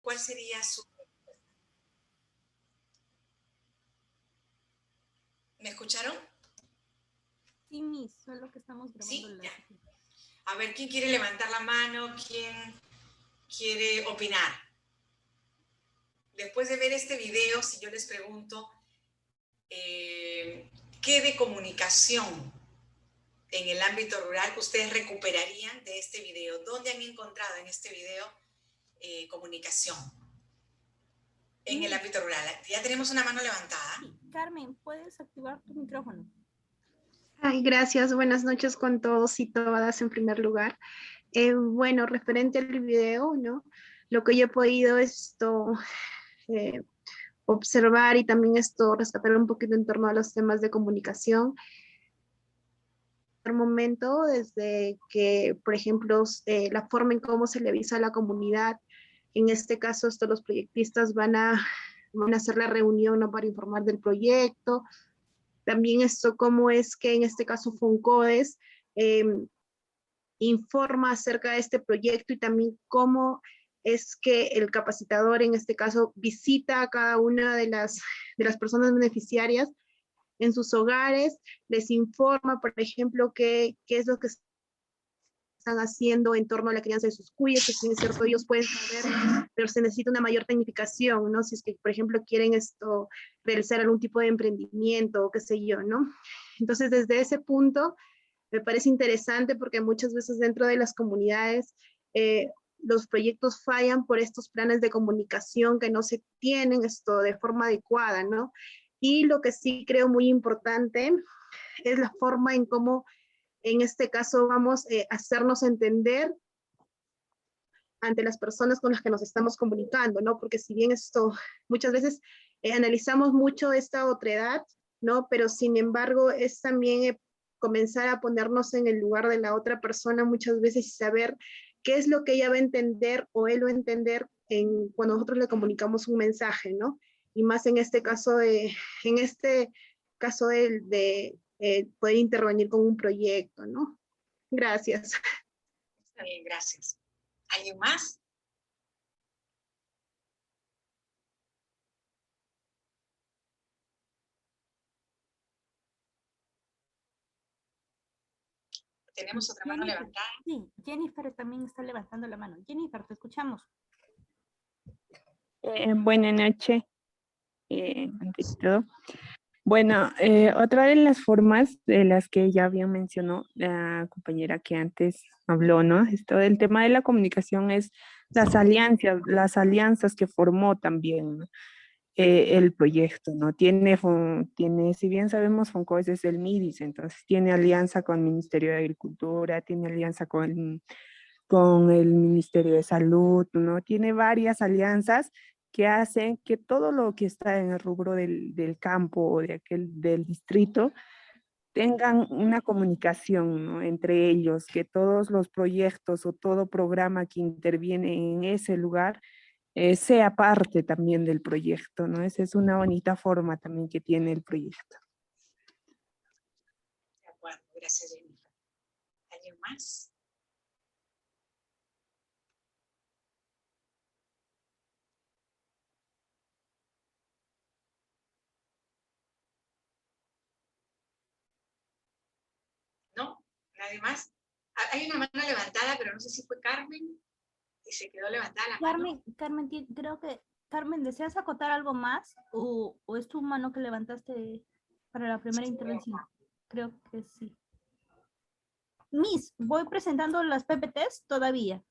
¿cuál sería su... ¿Me escucharon? Sí, Miss, solo que estamos grabando ¿Sí? la... Ya. A ver, ¿quién quiere levantar la mano? ¿Quién quiere opinar? Después de ver este video, si yo les pregunto, ¿qué de comunicación en el ámbito rural ustedes recuperarían de este video? ¿Dónde han encontrado en este video comunicación en el ámbito rural? Ya tenemos una mano levantada. Sí, Carmen, ¿puedes activar tu micrófono? Ay, gracias. Buenas noches con todos y todas en primer lugar. Bueno, referente al video, ¿no? Lo que yo he podido observar y también rescatar un poquito en torno a los temas de comunicación. Momento, desde que, por ejemplo, la forma en cómo se le avisa a la comunidad, en este caso, los proyectistas van a hacer la reunión, ¿no? Para informar del proyecto. También cómo es que en este caso Foncodes informa acerca de este proyecto y también cómo es que el capacitador en este caso visita a cada una de las personas beneficiarias en sus hogares, les informa, por ejemplo, qué es lo que están haciendo en torno a la crianza de sus cuyes, que si es cierto ellos pueden saber, pero se necesita una mayor tecnificación, ¿no? Si es que, por ejemplo, quieren realizar algún tipo de emprendimiento o qué sé yo, ¿no? Entonces, desde ese punto, me parece interesante porque muchas veces dentro de las comunidades los proyectos fallan por estos planes de comunicación que no se tienen de forma adecuada, ¿no? Y lo que sí creo muy importante es la forma en cómo en este caso vamos a hacernos entender ante las personas con las que nos estamos comunicando, ¿no? Porque si bien muchas veces analizamos mucho esta otredad, ¿no? Pero sin embargo es también comenzar a ponernos en el lugar de la otra persona muchas veces y saber qué es lo que ella va a entender o él va a entender cuando nosotros le comunicamos un mensaje, ¿no? Y más en este caso de poder intervenir con un proyecto, ¿no? Gracias. Está bien, gracias. ¿Alguien más? ¿Tenemos otra mano levantada? Sí, Jennifer también está levantando la mano. Jennifer, te escuchamos. Buenas noches, ante todo. Bueno, otra de las formas de las que ya bien mencionó la compañera que antes habló, ¿no? Esto del tema de la comunicación es las alianzas que formó también, ¿no? El proyecto, ¿no? Si bien sabemos, Foncoes es el MIDIS, entonces tiene alianza con el Ministerio de Agricultura, tiene alianza con el Ministerio de Salud, ¿no? Tiene varias alianzas que hacen que todo lo que está en el rubro del campo o del distrito tengan una comunicación, ¿no? Entre ellos, que todos los proyectos o todo programa que interviene en ese lugar sea parte también del proyecto, ¿no? Esa es una bonita forma también que tiene el proyecto. De acuerdo, gracias, Jennifer. ¿Alguien más? ¿No? ¿Nadie más? Hay una mano levantada, pero no sé si fue Carmen y se quedó levantada la mano. Carmen, creo que... Carmen, ¿deseas acotar algo más? ¿O es tu mano que levantaste para la primera intervención? Creo que sí. Miss, voy presentando las PPTs todavía.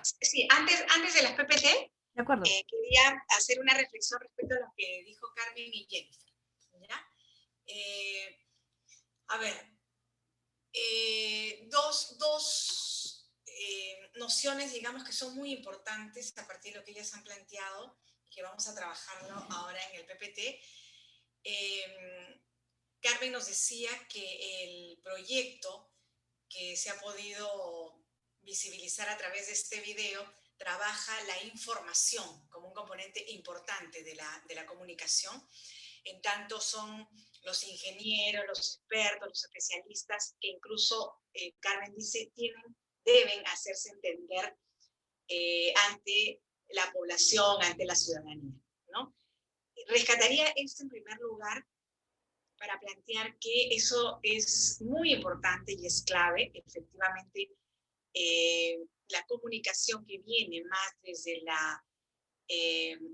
Sí, antes de las PPT, De acuerdo. quería hacer una reflexión respecto a lo que dijo Carmen y Jennifer. ¿Ya? A ver, dos nociones, digamos, que son muy importantes a partir de lo que ellas han planteado y que vamos a trabajarlo ahora en el PPT. Carmen nos decía que el proyecto que se ha podido visibilizar a través de este video trabaja la información como un componente importante de la comunicación. En tanto son los ingenieros, los expertos, los especialistas que incluso, Carmen dice, deben hacerse entender ante la población ante la ciudadanía, ¿no? Rescataría esto en primer lugar para plantear que eso es muy importante y es clave. Efectivamente, la comunicación que viene más desde la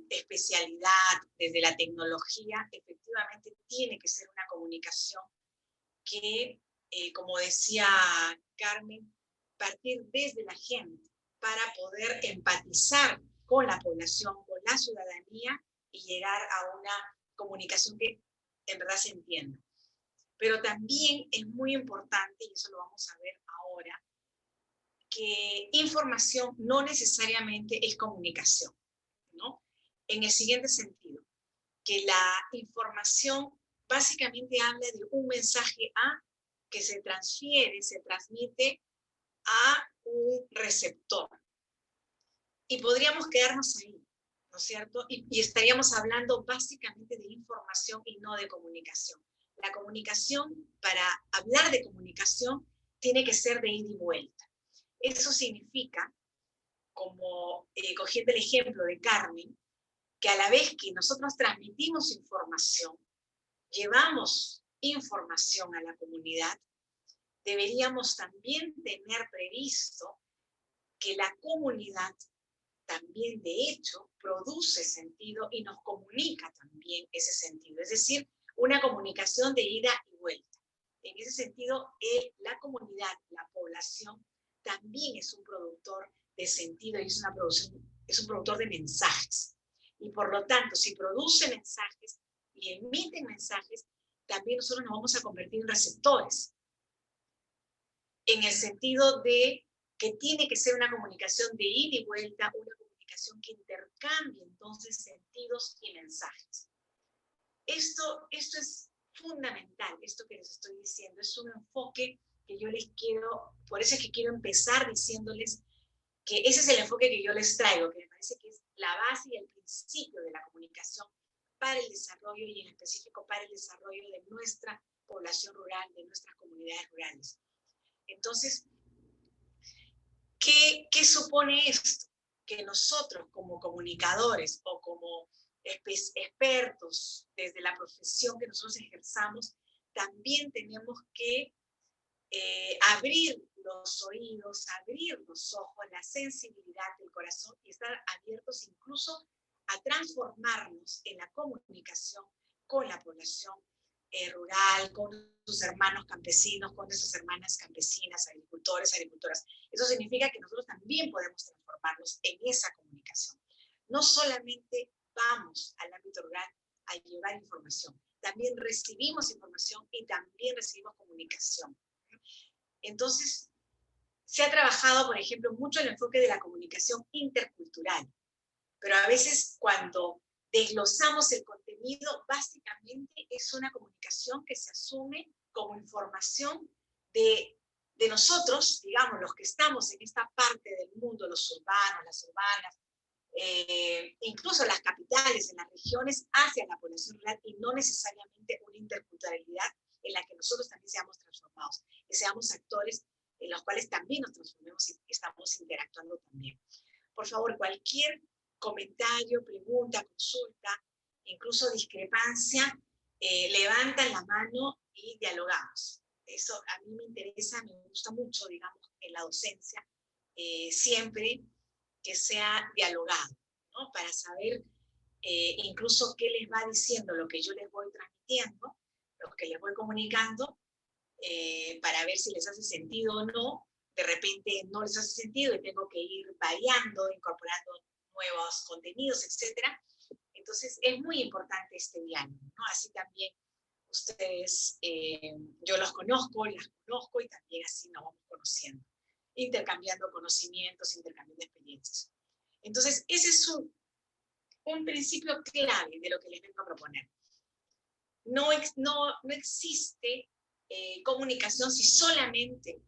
especialidad, desde la tecnología, efectivamente tiene que ser una comunicación que, como decía Carmen, partir desde la gente para poder empatizar con la población, con la ciudadanía y llegar a una comunicación que en verdad se entienda. Pero también es muy importante, y eso lo vamos a ver ahora, que información no necesariamente es comunicación, ¿no? En el siguiente sentido, que la información básicamente habla de un mensaje A que se transfiere, se transmite a un receptor. Y podríamos quedarnos ahí, ¿no es cierto? Y estaríamos hablando básicamente de información y no de comunicación. La comunicación, para hablar de comunicación, tiene que ser de ida y vuelta. Eso significa, como cogiendo el ejemplo de Carmen, que a la vez que nosotros transmitimos información, llevamos información a la comunidad, deberíamos también tener previsto que la comunidad también de hecho produce sentido y nos comunica también ese sentido. Es decir, una comunicación de ida y vuelta. En ese sentido, la comunidad, la población, también es un productor de sentido y es un productor de mensajes. Y por lo tanto, si produce mensajes y emite mensajes, también nosotros nos vamos a convertir en receptores. En el sentido de que tiene que ser una comunicación de ida y vuelta, una comunicación que intercambie entonces sentidos y mensajes. Esto es fundamental, esto que les estoy diciendo, es un enfoque que yo les quiero, por eso es que quiero empezar diciéndoles que ese es el enfoque que yo les traigo, que me parece que es la base y el principio de la comunicación para el desarrollo y en específico para el desarrollo de nuestra población rural, de nuestras comunidades rurales. Entonces, ¿qué supone esto? Que nosotros como comunicadores o como expertos desde la profesión que nosotros ejerzamos, también tenemos que abrir los oídos, abrir los ojos, la sensibilidad del corazón y estar abiertos incluso a transformarnos en la comunicación con la población rural, con sus hermanos campesinos, con sus hermanas campesinas, agricultores, agricultoras. Eso significa que nosotros también podemos transformarnos en esa comunicación. No solamente vamos al ámbito rural a llevar información, también recibimos información y también recibimos comunicación. Entonces, se ha trabajado, por ejemplo, mucho el enfoque de la comunicación intercultural, pero a veces cuando desglosamos el contenido, básicamente es una comunicación que se asume como información de nosotros, digamos, los que estamos en esta parte del mundo, los urbanos, las urbanas, incluso las capitales, en las regiones, hacia la población rural y no necesariamente una interculturalidad en la que nosotros también seamos transformados, que seamos actores en los cuales también nos transformemos y estamos interactuando también. Por favor, cualquier comentario, pregunta, consulta, incluso discrepancia, levantan la mano y dialogamos. Eso a mí me interesa, me gusta mucho, digamos, en la docencia, siempre que sea dialogado, ¿no? Para saber incluso qué les va diciendo lo que yo les voy transmitiendo, lo que les voy comunicando, para ver si les hace sentido o no. De repente no les hace sentido y tengo que ir variando, incorporando nuevos contenidos, etc. Entonces es muy importante este diálogo, ¿no? Así también ustedes, yo los conozco, las conozco y también así nos vamos conociendo, intercambiando conocimientos, intercambiando experiencias. Entonces ese es un principio clave de lo que les vengo a proponer. No existe comunicación si solamente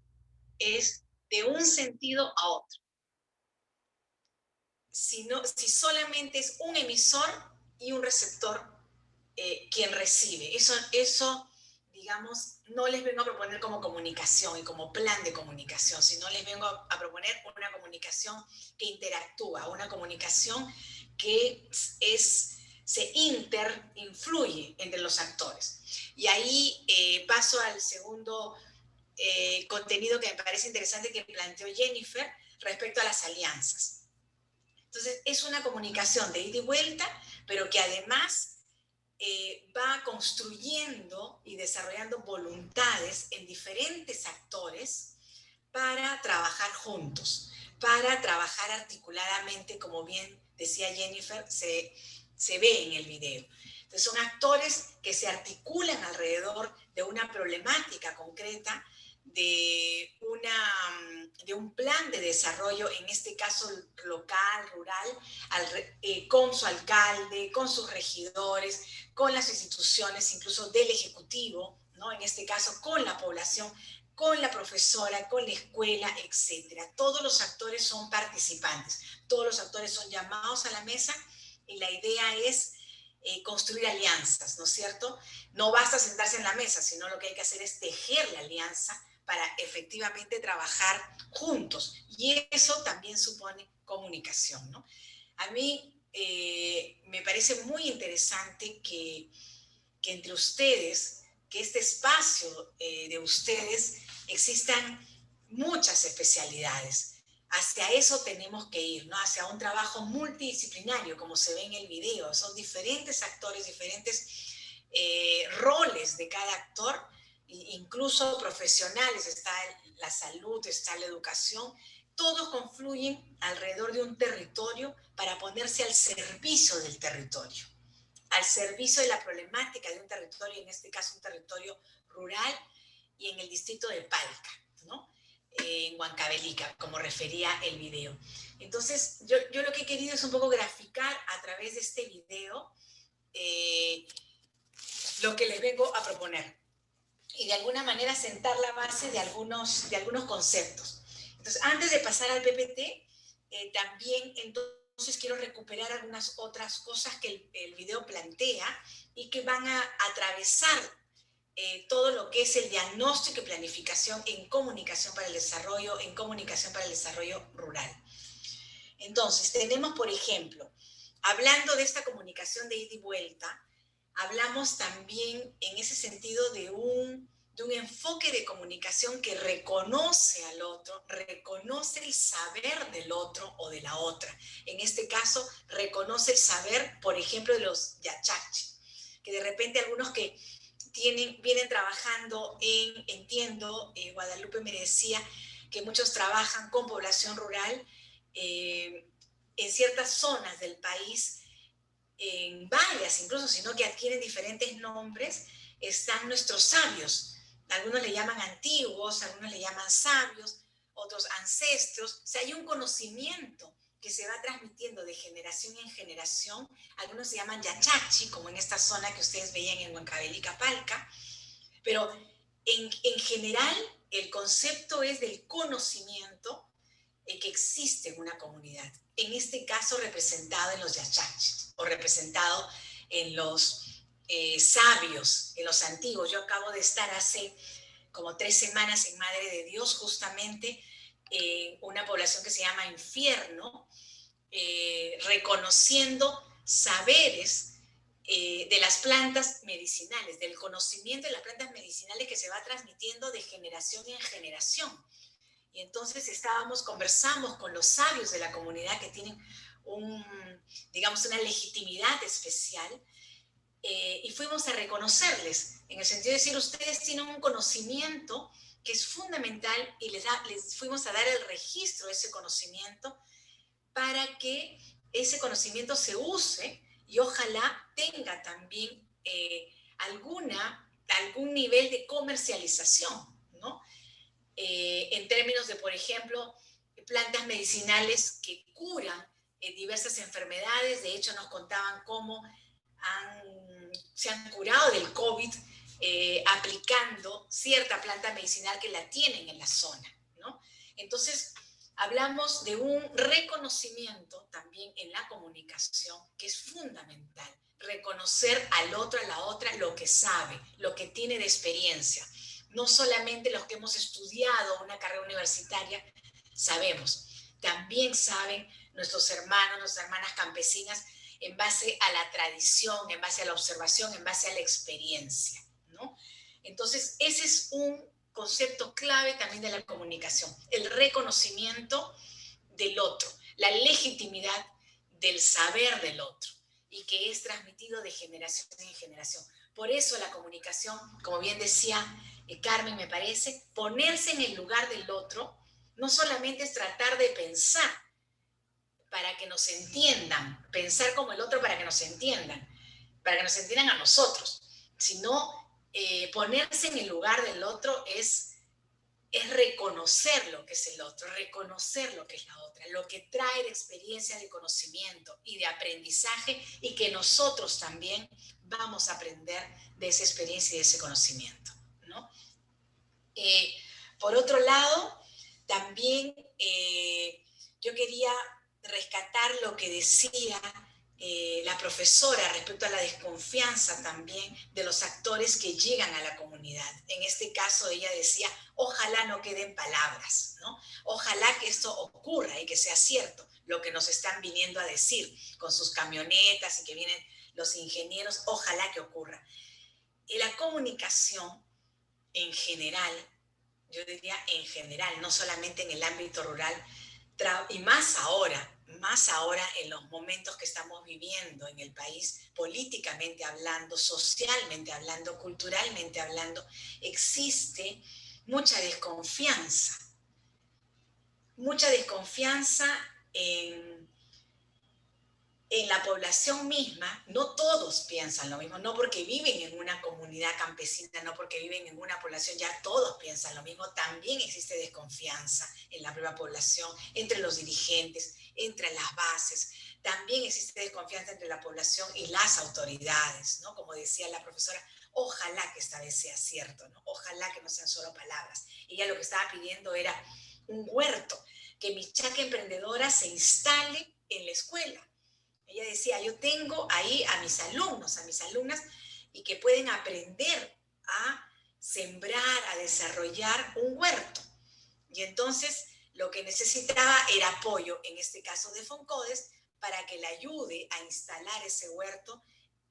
es de un sentido a otro. Si solamente es un emisor y un receptor quien recibe. Eso, digamos, no les vengo a proponer como comunicación y como plan de comunicación, sino les vengo a proponer una comunicación que interactúa, una comunicación que se influye entre los actores. Y ahí paso al segundo contenido que me parece interesante que planteó Jennifer respecto a las alianzas. Entonces, es una comunicación de ida y vuelta, pero que además va construyendo y desarrollando voluntades en diferentes actores para trabajar juntos, para trabajar articuladamente, como bien decía Jennifer, se ve en el video. Entonces, son actores que se articulan alrededor de una problemática concreta, de un plan de desarrollo, en este caso local, rural, con su alcalde, con sus regidores, con las instituciones, incluso del Ejecutivo, ¿no? En este caso con la población, con la profesora, con la escuela, etc. Todos los actores son participantes, todos los actores son llamados a la mesa y la idea es construir alianzas, ¿no es cierto? No basta sentarse en la mesa, sino lo que hay que hacer es tejer la alianza para efectivamente trabajar juntos. Y eso también supone comunicación, ¿no? A mí me parece muy interesante que entre ustedes, que este espacio de ustedes, existan muchas especialidades. Hacia eso tenemos que ir, ¿no? Hacia un trabajo multidisciplinario, como se ve en el video. Son diferentes actores, diferentes roles de cada actor, incluso profesionales. Está la salud, está la educación. Todos confluyen alrededor de un territorio para ponerse al servicio del territorio, al servicio de la problemática de un territorio, en este caso un territorio rural, y en el distrito de Palca, ¿no? En Huancavelica, como refería el video. Entonces, yo lo que he querido es un poco graficar a través de este video lo que les vengo a proponer y de alguna manera sentar la base de algunos conceptos. Entonces, antes de pasar al PPT, también entonces quiero recuperar algunas otras cosas que el video plantea y que van a atravesar todo lo que es el diagnóstico y planificación en comunicación para el desarrollo, en comunicación para el desarrollo rural. Entonces, tenemos, por ejemplo, hablando de esta comunicación de ida y vuelta, hablamos también en ese sentido de un enfoque de comunicación que reconoce al otro, reconoce el saber del otro o de la otra. En este caso, reconoce el saber, por ejemplo, de los yachachi, que de repente algunos que vienen trabajando entiendo, Guadalupe me decía que muchos trabajan con población rural en ciertas zonas del país, en varias incluso, sino que adquieren diferentes nombres, están nuestros sabios. Algunos le llaman antiguos, algunos le llaman sabios, otros ancestros. O sea, hay un conocimiento que se va transmitiendo de generación en generación. Algunos se llaman yachachi, como en esta zona que ustedes veían en Huancavelica, Palca. Pero en general, el concepto es del conocimiento que existe en una comunidad. En este caso, representado en los yachachis o representado en los sabios, en los antiguos. Yo acabo de estar hace como 3 semanas en Madre de Dios, justamente en una población que se llama Infierno, reconociendo saberes de las plantas medicinales, del conocimiento de las plantas medicinales que se va transmitiendo de generación en generación. Y entonces conversamos con los sabios de la comunidad que tienen digamos, una legitimidad especial, y fuimos a reconocerles, en el sentido de decir, ustedes tienen un conocimiento que es fundamental y les fuimos a dar el registro de ese conocimiento para que ese conocimiento se use y ojalá tenga también algún nivel de comercialización, ¿no? En términos de, por ejemplo, plantas medicinales que curan diversas enfermedades. De hecho, nos contaban cómo se han curado del COVID aplicando cierta planta medicinal que la tienen en la zona, ¿no? Entonces, hablamos de un reconocimiento también en la comunicación que es fundamental. Reconocer al otro, a la otra, lo que sabe, lo que tiene de experiencia. No solamente los que hemos estudiado una carrera universitaria sabemos, también saben nuestros hermanos, nuestras hermanas campesinas, en base a la tradición, en base a la observación, en base a la experiencia, ¿no? Entonces, ese es un concepto clave también de la comunicación, el reconocimiento del otro, la legitimidad del saber del otro y que es transmitido de generación en generación. Por eso la comunicación, como bien decía Carmen, me parece, ponerse en el lugar del otro no solamente es tratar de pensar para que nos entiendan, pensar como el otro para que nos entiendan a nosotros, sino ponerse en el lugar del otro es reconocer lo que es el otro, reconocer lo que es la otra, lo que trae de experiencia, de conocimiento y de aprendizaje, y que nosotros también vamos a aprender de esa experiencia y de ese conocimiento, ¿no? Por otro lado, también yo quería rescatar lo que decía la profesora respecto a la desconfianza también de los actores que llegan a la comunidad. En este caso ella decía, ojalá no queden palabras, ¿no? Ojalá que esto ocurra y que sea cierto lo que nos están viniendo a decir con sus camionetas y que vienen los ingenieros, ojalá que ocurra. Y la comunicación en general, yo diría en general, no solamente en el ámbito rural, y más ahora en los momentos que estamos viviendo en el país, políticamente hablando, socialmente hablando, culturalmente hablando, existe mucha desconfianza en la población misma. No todos piensan lo mismo, no porque viven en una comunidad campesina, no porque viven en una población, ya todos piensan lo mismo. También existe desconfianza en la propia población, entre los dirigentes, entre las bases. También existe desconfianza entre la población y las autoridades, ¿no? Como decía la profesora, ojalá que esta vez sea cierto, ¿no? Ojalá que no sean solo palabras. Ella lo que estaba pidiendo era un huerto, que Michaca Emprendedora se instale en la escuela. Ella decía, yo tengo ahí a mis alumnos, a mis alumnas, y que pueden aprender a sembrar, a desarrollar un huerto. Y entonces lo que necesitaba era apoyo, en este caso de Foncodes, para que le ayude a instalar ese huerto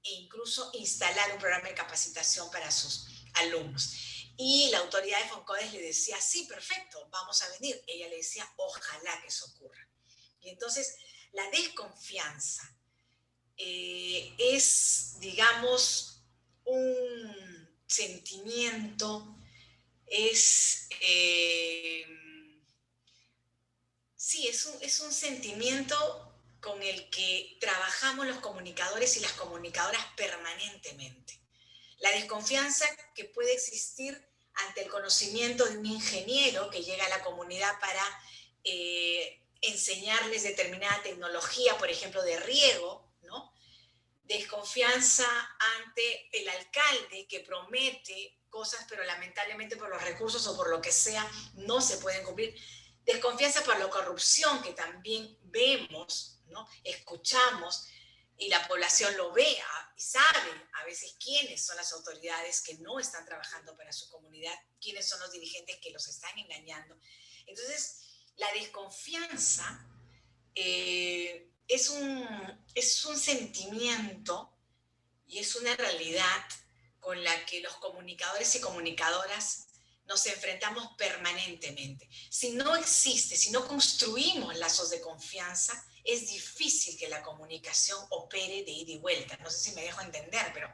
e incluso instalar un programa de capacitación para sus alumnos. Y la autoridad de Foncodes le decía, sí, perfecto, vamos a venir. Ella le decía, ojalá que eso ocurra. Y entonces la desconfianza es, digamos, un sentimiento, sí, es un sentimiento con el que trabajamos los comunicadores y las comunicadoras permanentemente. La desconfianza que puede existir ante el conocimiento de un ingeniero que llega a la comunidad para enseñarles determinada tecnología, por ejemplo, de riego, ¿no? Desconfianza ante el alcalde que promete cosas, pero lamentablemente por los recursos o por lo que sea no se pueden cumplir. Desconfianza por la corrupción que también vemos, ¿no? Escuchamos, y la población lo ve y sabe a veces quiénes son las autoridades que no están trabajando para su comunidad, quiénes son los dirigentes que los están engañando. Entonces, la desconfianza es un sentimiento y es una realidad con la que los comunicadores y comunicadoras nos enfrentamos permanentemente. Si no existe, si no construimos lazos de confianza, es difícil que la comunicación opere de ida y vuelta. No sé si me dejo entender, pero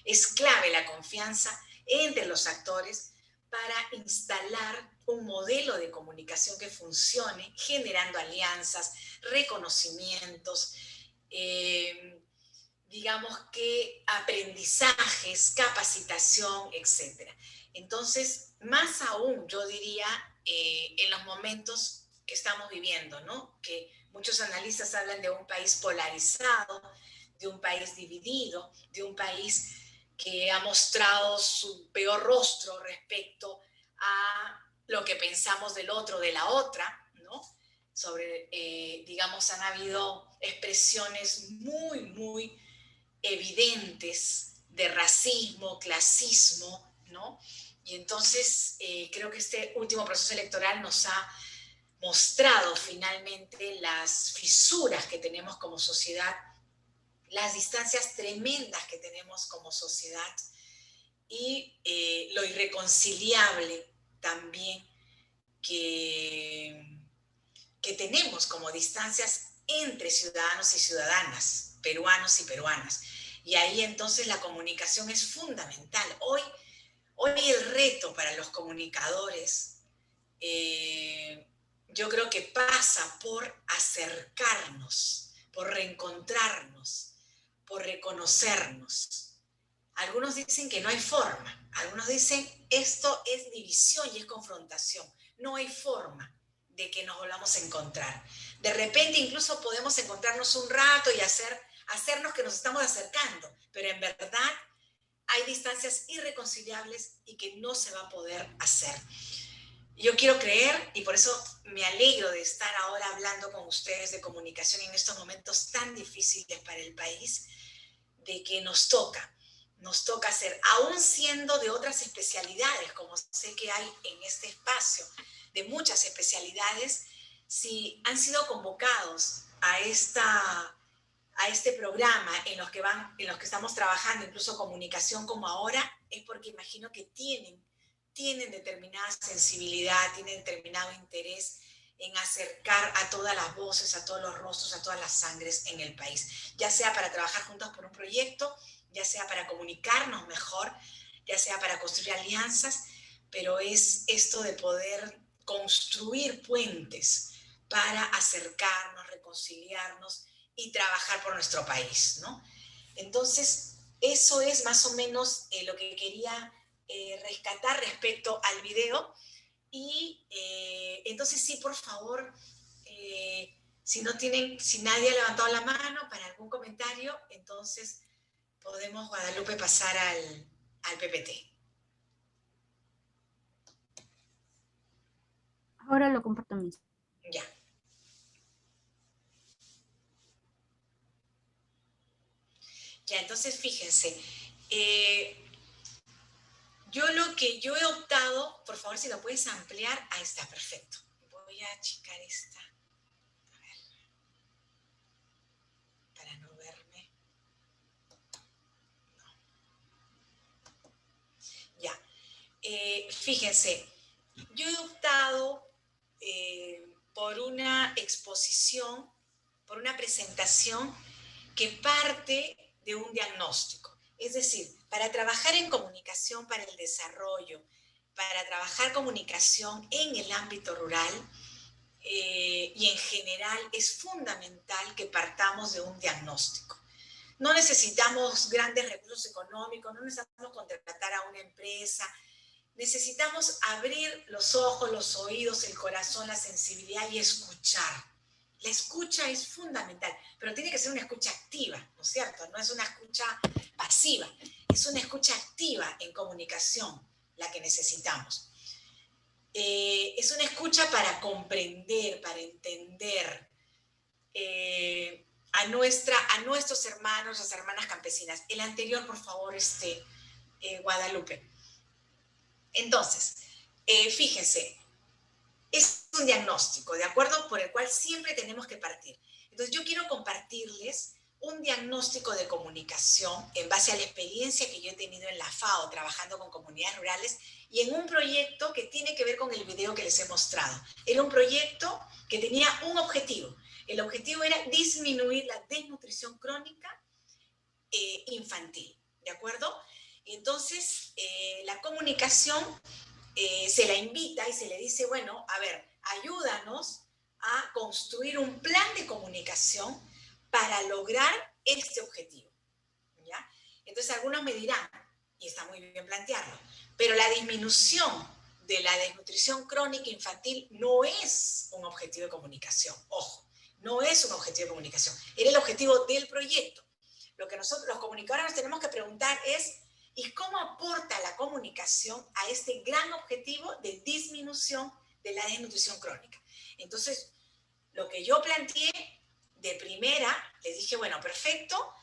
es clave la confianza entre los actores para instalar un modelo de comunicación que funcione, generando alianzas, reconocimientos, digamos que aprendizajes, capacitación, etc. Entonces, más aún, yo diría, en los momentos que estamos viviendo, ¿no? Que muchos analistas hablan de un país polarizado, de un país dividido, de un país que ha mostrado su peor rostro respecto a lo que pensamos del otro, de la otra, ¿no? digamos, han habido expresiones muy evidentes de racismo, clasismo, ¿no? Y entonces creo que este último proceso electoral nos ha mostrado finalmente las fisuras que tenemos como sociedad, las distancias tremendas que tenemos como sociedad y lo irreconciliable también que tenemos como distancias entre ciudadanos y ciudadanas, peruanos y peruanas. Y ahí entonces la comunicación es fundamental. Hoy el reto para los comunicadores yo creo que pasa por acercarnos, por reencontrarnos, por reconocernos. Algunos dicen que no hay forma, algunos dicen esto es división y es confrontación. No hay forma de que nos volvamos a encontrar. De repente incluso podemos encontrarnos un rato y hacernos que nos estamos acercando, pero en verdad hay distancias irreconciliables y que no se va a poder hacer. Yo quiero creer, y por eso me alegro de estar ahora hablando con ustedes de comunicación en estos momentos tan difíciles para el país, de que nos toca hacer, aún siendo de otras especialidades, como sé que hay en este espacio, de muchas especialidades, si han sido convocados a este programa en los que estamos trabajando, incluso comunicación como ahora, es porque imagino que tienen determinada sensibilidad, tienen determinado interés en acercar a todas las voces, a todos los rostros, a todas las sangres en el país, ya sea para trabajar juntos por un proyecto, ya sea para comunicarnos mejor, ya sea para construir alianzas, pero es esto de poder construir puentes para acercarnos, reconciliarnos y trabajar por nuestro país, ¿no? Entonces, eso es más o menos lo que quería rescatar respecto al video. Y entonces sí, por favor, si nadie ha levantado la mano para algún comentario, entonces podemos, Guadalupe, pasar al PPT. Ahora lo comparto mismo. Ya. Ya, entonces fíjense, lo que yo he optado, por favor, si lo puedes ampliar, ahí está, perfecto. Voy a achicar esta, a ver, para no verme. No. Ya, fíjense, yo he optado por una exposición, por una presentación que parte de un diagnóstico. Es decir, para trabajar en comunicación para el desarrollo, para trabajar comunicación en el ámbito rural y en general, es fundamental que partamos de un diagnóstico. No necesitamos grandes recursos económicos, no necesitamos contratar a una empresa, necesitamos abrir los ojos, los oídos, el corazón, la sensibilidad y escuchar. La escucha es fundamental, pero tiene que ser una escucha activa, ¿no es cierto? No es una escucha pasiva, es una escucha activa en comunicación la que necesitamos. Es una escucha para comprender, para entender a nuestros hermanos, las hermanas campesinas. El anterior, por favor, Guadalupe. Entonces, fíjense, es un diagnóstico, ¿de acuerdo? Por el cual siempre tenemos que partir. Entonces, yo quiero compartirles un diagnóstico de comunicación en base a la experiencia que yo he tenido en la FAO, trabajando con comunidades rurales, y en un proyecto que tiene que ver con el video que les he mostrado. Era un proyecto que tenía un objetivo. El objetivo era disminuir la desnutrición crónica infantil, ¿de acuerdo? Entonces, la comunicación se la invita y se le dice, bueno, a ver, ayúdanos a construir un plan de comunicación para lograr este objetivo, ¿ya? Entonces algunos me dirán, y está muy bien plantearlo, pero la disminución de la desnutrición crónica infantil no es un objetivo de comunicación, ojo, no es un objetivo de comunicación, era el objetivo del proyecto. Lo que nosotros los comunicadores nos tenemos que preguntar es, ¿y cómo aporta la comunicación a este gran objetivo de disminución de la desnutrición crónica? Entonces, Lo que yo planteé de primera, les dije, bueno, perfecto,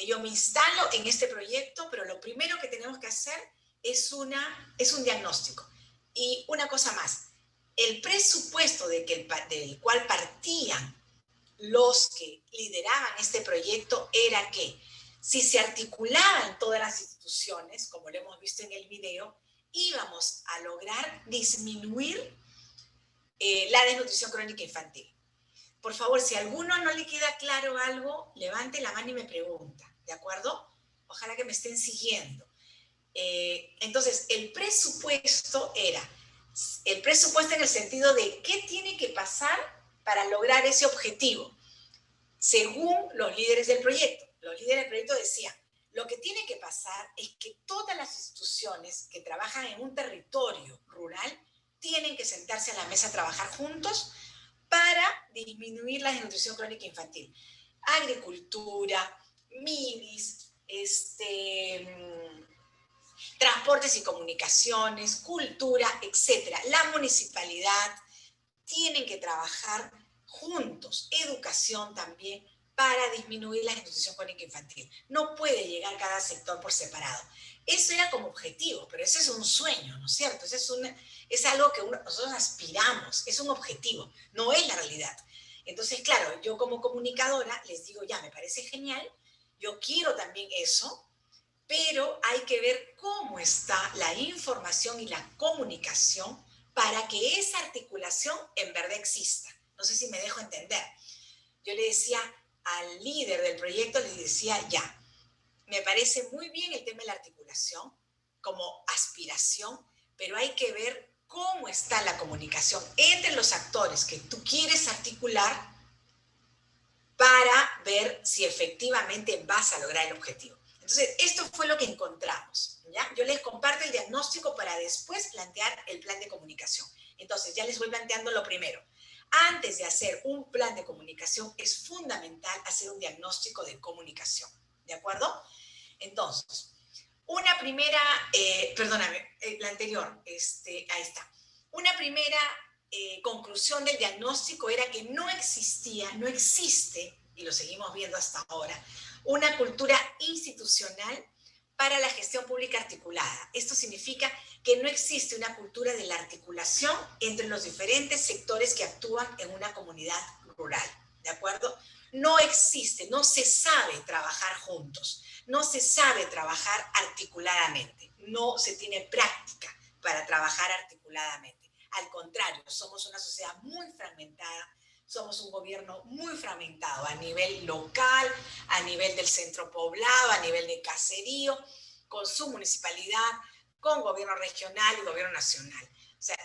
yo me instalo en este proyecto, pero lo primero que tenemos que hacer es un diagnóstico. Y una cosa más, el presupuesto del cual partían los que lideraban este proyecto era que si se articulaban todas las instituciones, como lo hemos visto en el video, íbamos a lograr disminuir la desnutrición crónica infantil. Por favor, si a alguno no le queda claro algo, levante la mano y me pregunta, ¿de acuerdo? Ojalá que me estén siguiendo. Entonces, el presupuesto era, el presupuesto en el sentido de qué tiene que pasar para lograr ese objetivo, según los líderes del proyecto. Los líderes del proyecto decían, lo que tiene que pasar es que todas las instituciones que trabajan en un territorio rural tienen que sentarse a la mesa a trabajar juntos para disminuir la desnutrición crónica infantil. Agricultura, MIDIS, transportes y comunicaciones, cultura, etc. La municipalidad tienen que trabajar juntos, educación también, para disminuir la desnutrición crónica infantil. No puede llegar cada sector por separado. Eso era como objetivo, pero ese es un sueño, ¿no es cierto? Es algo que nosotros aspiramos, es un objetivo, no es la realidad. Entonces, claro, yo como comunicadora les digo, ya, me parece genial, yo quiero también eso, pero hay que ver cómo está la información y la comunicación para que esa articulación en verdad exista. No sé si me dejo entender. Yo le decía al líder del proyecto, le decía, ya, me parece muy bien el tema de la articulación como aspiración, pero hay que ver cómo está la comunicación entre los actores que tú quieres articular para ver si efectivamente vas a lograr el objetivo. Entonces, esto fue lo que encontramos, ¿ya? Yo les comparto el diagnóstico para después plantear el plan de comunicación. Entonces, ya les voy planteando lo primero. Antes de hacer un plan de comunicación, es fundamental hacer un diagnóstico de comunicación, ¿de acuerdo? Entonces, una primera, la anterior, ahí está. Una primera conclusión del diagnóstico era que no existe, y lo seguimos viendo hasta ahora, una cultura institucional para la gestión pública articulada. Esto significa que no existe una cultura de la articulación entre los diferentes sectores que actúan en una comunidad rural, ¿de acuerdo? No existe, no se sabe trabajar juntos, no se sabe trabajar articuladamente, no se tiene práctica para trabajar articuladamente. Al contrario, somos una sociedad muy fragmentada, somos un gobierno muy fragmentado a nivel local, a nivel del centro poblado, a nivel de caserío, con su municipalidad, con gobierno regional y gobierno nacional. O sea,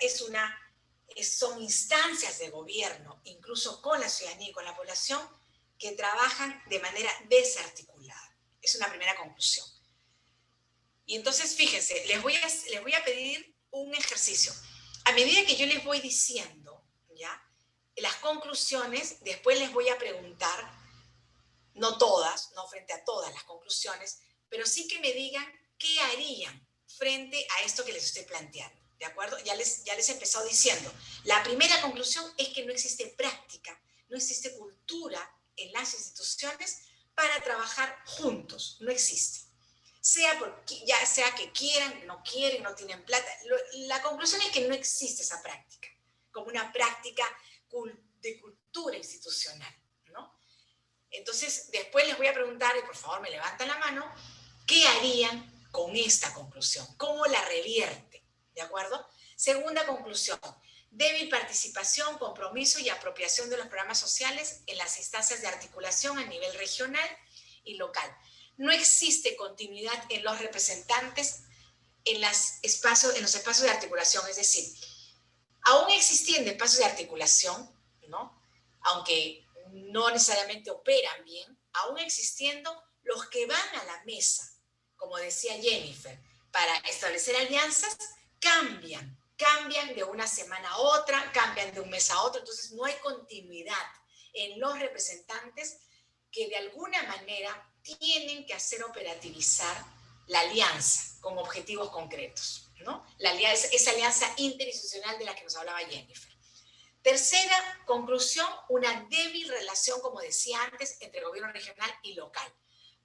son instancias de gobierno, incluso con la ciudadanía y con la población, que trabajan de manera desarticulada. Es una primera conclusión. Y entonces, fíjense, les voy a pedir un ejercicio. A medida que yo les voy diciendo, ¿ya?, las conclusiones, después les voy a preguntar, no todas, no frente a todas las conclusiones, pero sí que me digan qué harían frente a esto que les estoy planteando, ¿de acuerdo? Ya les he empezado diciendo, la primera conclusión es que no existe práctica, no existe cultura en las instituciones para trabajar juntos, no existe. Ya sea que quieran, no quieren, no tienen plata, la conclusión es que no existe esa práctica, como una práctica de cultura institucional, ¿no? Entonces, después les voy a preguntar, y por favor me levantan la mano, ¿qué harían con esta conclusión? ¿Cómo la revierte? ¿De acuerdo? Segunda conclusión, débil participación, compromiso y apropiación de los programas sociales en las instancias de articulación a nivel regional y local. No existe continuidad en los representantes en los espacios de articulación, es decir, aún existiendo espacios de articulación, ¿no?, aunque no necesariamente operan bien, aún existiendo, los que van a la mesa, como decía Jennifer, para establecer alianzas, cambian de una semana a otra, cambian de un mes a otro, entonces no hay continuidad en los representantes que de alguna manera tienen que hacer operativizar la alianza con objetivos concretos, ¿no? Esa alianza interinstitucional de la que nos hablaba Jennifer. Tercera conclusión, una débil relación, como decía antes, entre gobierno regional y local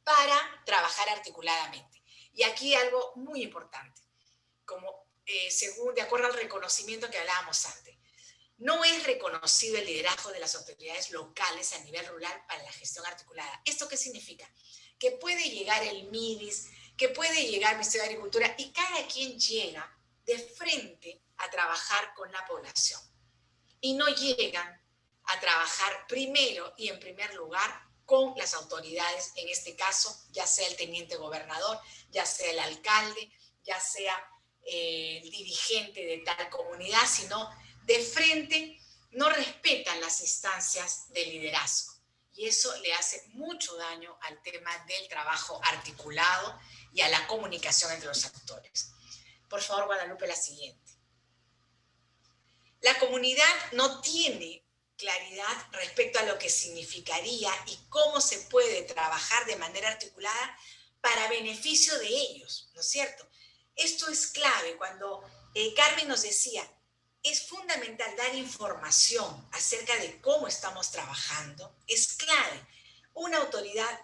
para trabajar articuladamente. Y aquí algo muy importante, como según, de acuerdo al reconocimiento que hablábamos antes. No es reconocido el liderazgo de las autoridades locales a nivel rural para la gestión articulada. ¿Esto qué significa? Que puede llegar el MIDIS, que puede llegar el Ministerio de Agricultura y cada quien llega de frente a trabajar con la población. Y no llegan a trabajar primero y en primer lugar con las autoridades, en este caso, ya sea el teniente gobernador, ya sea el alcalde, ya sea el dirigente de tal comunidad, sino de frente no respetan las instancias de liderazgo. Y eso le hace mucho daño al tema del trabajo articulado y a la comunicación entre los actores. Por favor, Guadalupe, la siguiente. La comunidad no tiene claridad respecto a lo que significaría y cómo se puede trabajar de manera articulada para beneficio de ellos, ¿no es cierto? Esto es clave. Cuando Carmen nos decía, es fundamental dar información acerca de cómo estamos trabajando, es clave. Una autoridad,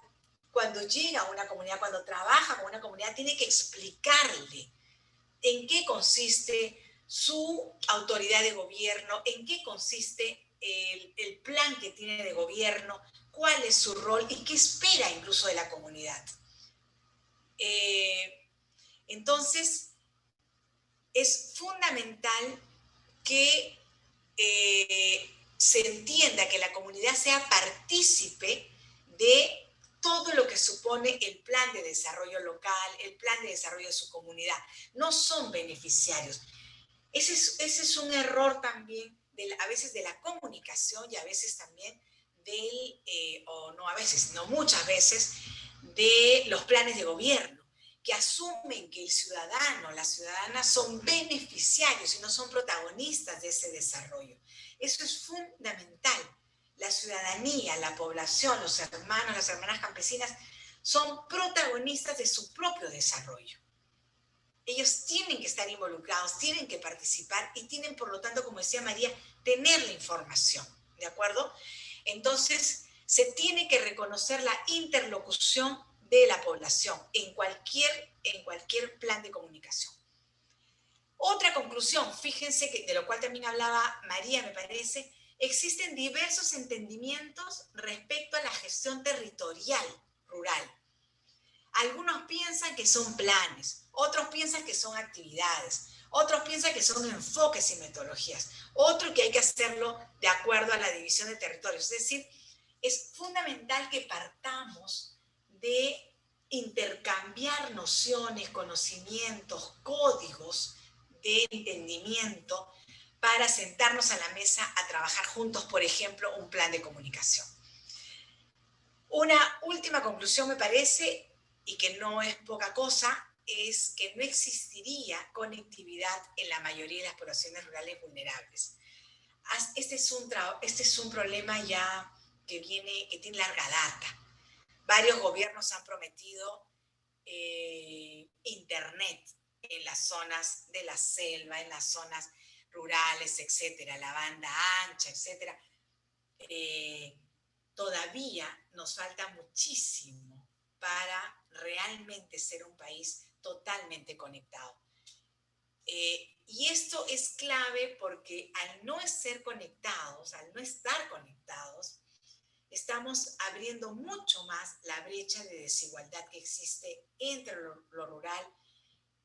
cuando llega a una comunidad, cuando trabaja con una comunidad, tiene que explicarle en qué consiste su autoridad de gobierno, en qué consiste el plan que tiene de gobierno, cuál es su rol y qué espera incluso de la comunidad. Entonces, es fundamental que se entienda que la comunidad sea partícipe de todo lo que supone el plan de desarrollo local, el plan de desarrollo de su comunidad. No son beneficiarios. Ese es un error también, a veces de la comunicación y a veces también no muchas veces, de los planes de gobierno, que asumen que el ciudadano, la ciudadana son beneficiarios y no son protagonistas de ese desarrollo. Eso es fundamental. La ciudadanía, la población, los hermanos, las hermanas campesinas son protagonistas de su propio desarrollo. Ellos tienen que estar involucrados, tienen que participar y tienen, por lo tanto, como decía María, tener la información, ¿de acuerdo? Entonces, se tiene que reconocer la interlocución de la población en cualquier plan de comunicación. Otra conclusión, fíjense que de lo cual también hablaba María, me parece, existen diversos entendimientos respecto a la gestión territorial rural. Algunos piensan que son planes, otros piensan que son actividades, otros piensan que son enfoques y metodologías, otros que hay que hacerlo de acuerdo a la división de territorios. Es decir, es fundamental que partamos de intercambiar nociones, conocimientos, códigos de entendimiento para sentarnos a la mesa a trabajar juntos, por ejemplo, un plan de comunicación. Una última conclusión me parece, y que no es poca cosa, es que no existiría conectividad en la mayoría de las poblaciones rurales vulnerables. Este es un problema ya que tiene larga data. Varios gobiernos han prometido internet en las zonas de la selva, en las zonas rurales, etcétera, la banda ancha, etcétera. Todavía nos falta muchísimo para realmente ser un país totalmente conectado. Y esto es clave porque al no estar conectados, estamos abriendo mucho más la brecha de desigualdad que existe entre lo rural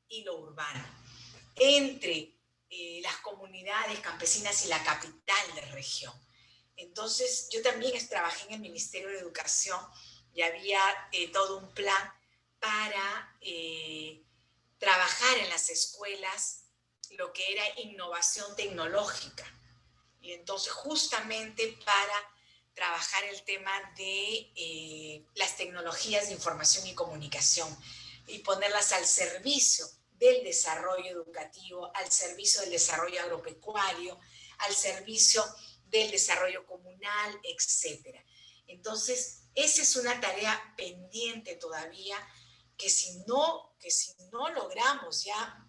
y lo urbano, entre las comunidades campesinas y la capital de región. Entonces, yo también trabajé en el Ministerio de Educación y había todo un plan para trabajar en las escuelas lo que era innovación tecnológica. Y entonces, justamente para trabajar el tema de las tecnologías de información y comunicación y ponerlas al servicio del desarrollo educativo, al servicio del desarrollo agropecuario, al servicio del desarrollo comunal, etc. Entonces, esa es una tarea pendiente todavía que si no logramos ya,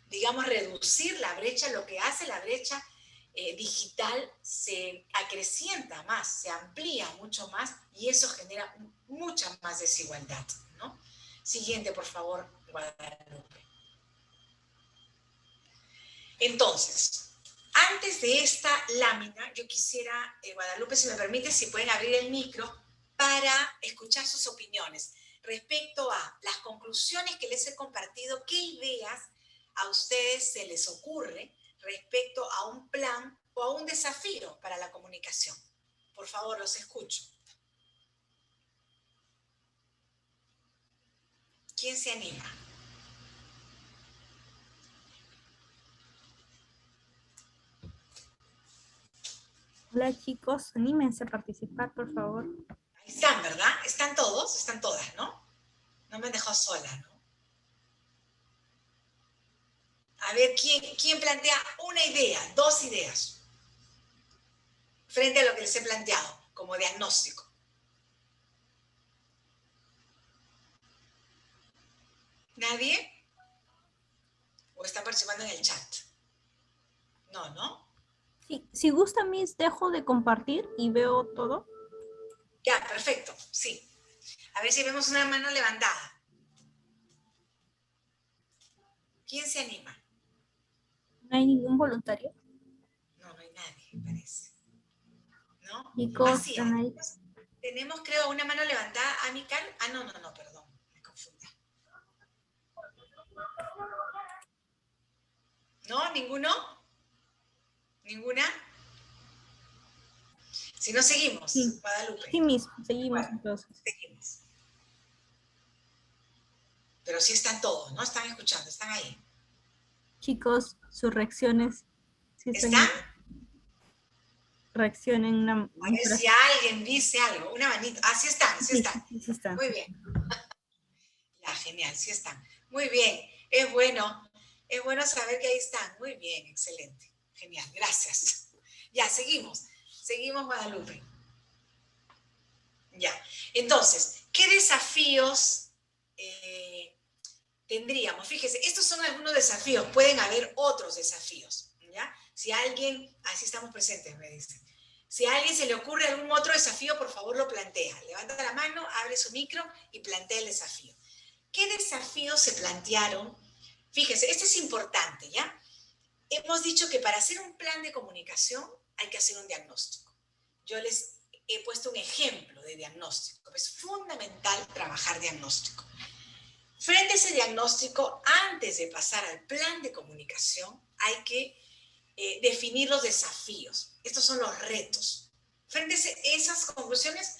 digamos, reducir la brecha, lo que hace la brecha digital se acrecienta más, se amplía mucho más y eso genera mucha más desigualdad, ¿no? Siguiente, por favor, Guadalupe. Entonces, antes de esta lámina, yo quisiera, Guadalupe, si me permite, si pueden abrir el micro para escuchar sus opiniones respecto a las conclusiones que les he compartido, qué ideas a ustedes se les ocurre respecto a un plan o a un desafío para la comunicación. Por favor, los escucho. ¿Quién se anima? Hola chicos, anímense a participar, por favor. Ahí están, ¿verdad? ¿Están todos? Están todas, ¿no? No me han dejado sola, ¿no? A ver, ¿quién plantea una idea, dos ideas, frente a lo que les he planteado como diagnóstico? ¿Nadie? ¿O están participando en el chat? No, ¿no? Sí, si gusta, Miss, dejo de compartir y veo todo. Ya, perfecto, sí. A ver si vemos una mano levantada. ¿Quién se anima? ¿No hay ningún voluntario? No, no hay nadie, parece. ¿No? Chicos, Sí, ¿están ahí? tenemos, creo, una mano levantada. Amical. Ah, no, perdón. Me confundí. ¿No? ¿Ninguno? ¿Ninguna? Si no, seguimos, Sí. Guadalupe. Sí, Miss, seguimos Bueno, entonces. seguimos. Pero sí están todos, ¿no? Están escuchando, están ahí. Chicos, sus reacciones. Si ¿Están? reaccionen una. A ver si alguien dice algo. Una manita. Ah, sí están, sí están. Sí están. Muy bien. Ya, genial, sí están. Muy bien. Es bueno saber que ahí están. Muy bien, excelente. Genial, gracias. Ya, seguimos. Seguimos, Guadalupe. Ya. Entonces, ¿qué desafíos tendríamos? Fíjese, estos son algunos desafíos. Pueden haber otros desafíos. ¿Ya? Si alguien, así estamos presentes, me dicen. Si a alguien se le ocurre algún otro desafío, por favor lo plantea. Levanta la mano, abre su micro y plantea el desafío. ¿Qué desafíos se plantearon? Fíjese, este es importante, ¿ya? Hemos dicho que para hacer un plan de comunicación hay que hacer un diagnóstico. Yo les he puesto un ejemplo de diagnóstico. Es fundamental trabajar diagnóstico. Frente a ese diagnóstico, antes de pasar al plan de comunicación, hay que definir los desafíos. Estos son los retos. Frente a esas conclusiones,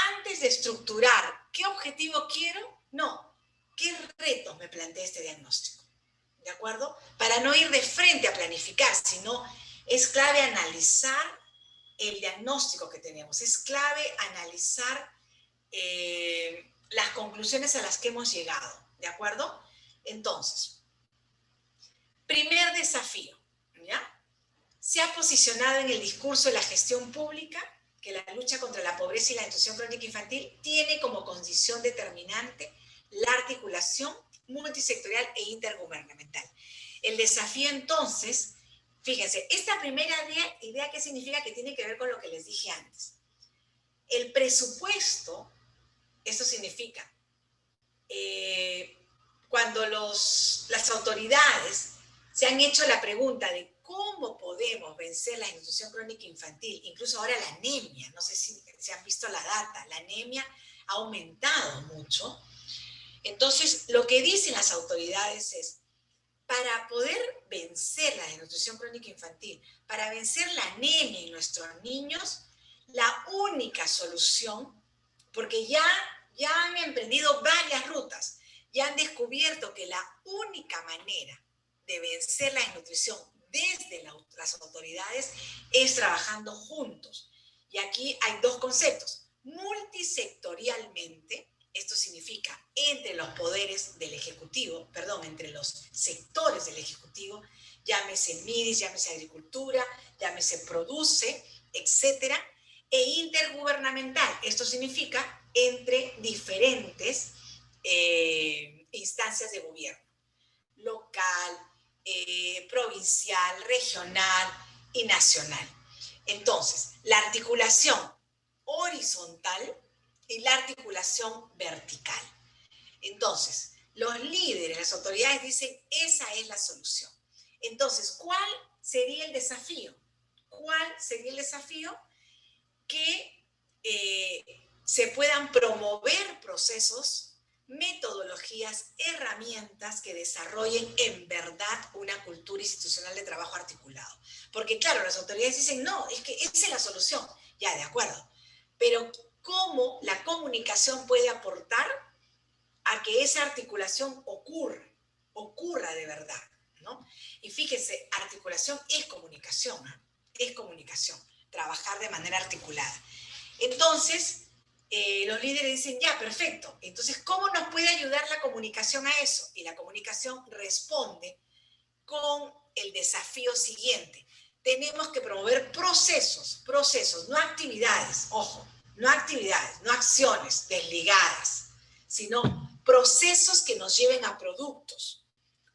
antes de estructurar qué objetivo quiero, no, qué retos me plantea este diagnóstico. ¿De acuerdo? Para no ir de frente a planificar, sino es clave analizar el diagnóstico que tenemos. Es clave analizar las conclusiones a las que hemos llegado. ¿De acuerdo? Entonces, primer desafío. ¿Ya? Se ha posicionado en el discurso de la gestión pública que la lucha contra la pobreza y la desnutrición crónica infantil tiene como condición determinante la articulación multisectorial e intergubernamental. El desafío entonces, fíjense, esta primera idea, ¿qué significa? Que tiene que ver con lo que les dije antes. El presupuesto, esto significa, cuando las autoridades se han hecho la pregunta de cómo podemos vencer la desnutrición crónica infantil, incluso ahora la anemia, no sé si se han visto la data, la anemia ha aumentado mucho. Entonces, lo que dicen las autoridades es, para poder vencer la desnutrición crónica infantil, para vencer la anemia en nuestros niños, la única solución, porque ya han emprendido varias rutas, ya han descubierto que la única manera de vencer la desnutrición desde las autoridades es trabajando juntos. Y aquí hay dos conceptos. Multisectorialmente, esto significa entre los poderes del Ejecutivo, entre los sectores del Ejecutivo, llámese MIDIS, llámese Agricultura, llámese Produce, etcétera, e intergubernamental. Esto significa entre diferentes instancias de gobierno, local, provincial, regional, y nacional. Entonces, la articulación horizontal y la articulación vertical. Entonces, los líderes, las autoridades dicen, esa es la solución. Entonces, ¿cuál sería el desafío? ¿Cuál sería el desafío? Que se puedan promover procesos, metodologías, herramientas que desarrollen en verdad una cultura institucional de trabajo articulado. Porque claro, las autoridades dicen, no, es que esa es la solución. Ya, de acuerdo. Pero ¿cómo la comunicación puede aportar a que esa articulación ocurra de verdad, ¿no? Y fíjense, articulación es comunicación, trabajar de manera articulada. Entonces, los líderes dicen, ya, perfecto, entonces, ¿cómo nos puede ayudar la comunicación a eso? Y la comunicación responde con el desafío siguiente. Tenemos que promover procesos, no actividades, ojo, no actividades, no acciones desligadas, sino procesos que nos lleven a productos.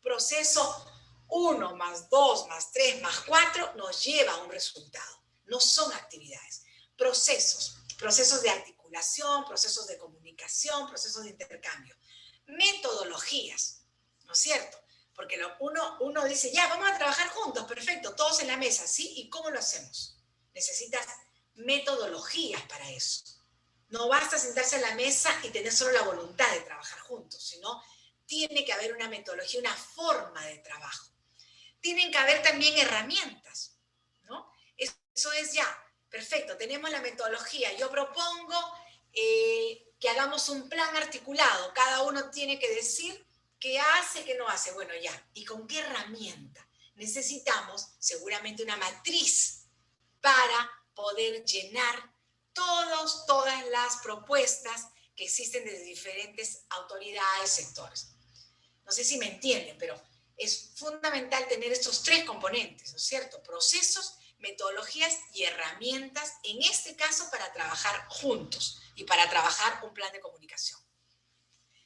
Proceso 1 más 2 más 3 más 4 nos lleva a un resultado. No son actividades. Procesos de articulación, procesos de comunicación, procesos de intercambio. Metodologías, ¿no es cierto? Porque uno dice, ya, vamos a trabajar juntos, perfecto, todos en la mesa, ¿sí? ¿Y cómo lo hacemos? Necesitas metodologías para eso. No basta sentarse a la mesa y tener solo la voluntad de trabajar juntos, sino tiene que haber una metodología, una forma de trabajo. Tienen que haber también herramientas, ¿no? Eso es ya, perfecto, tenemos la metodología. Yo propongo que hagamos un plan articulado. Cada uno tiene que decir qué hace, qué no hace. Bueno, ya. ¿Y con qué herramienta? Necesitamos seguramente una matriz para poder llenar todas las propuestas que existen desde diferentes autoridades, sectores. No sé si me entienden, pero es fundamental tener estos tres componentes, ¿no es cierto? Procesos, metodologías y herramientas, en este caso para trabajar juntos y para trabajar un plan de comunicación.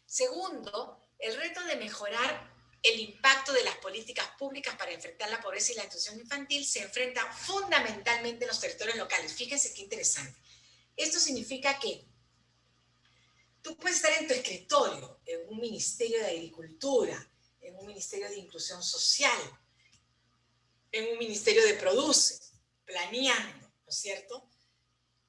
Segundo, el reto de mejorar el impacto de las políticas públicas para enfrentar la pobreza y la exclusión infantil se enfrenta fundamentalmente en los territorios locales. Fíjense qué interesante. Esto significa que tú puedes estar en tu escritorio, en un ministerio de Agricultura, en un ministerio de Inclusión Social, en un ministerio de Produce, planeando, ¿no es cierto?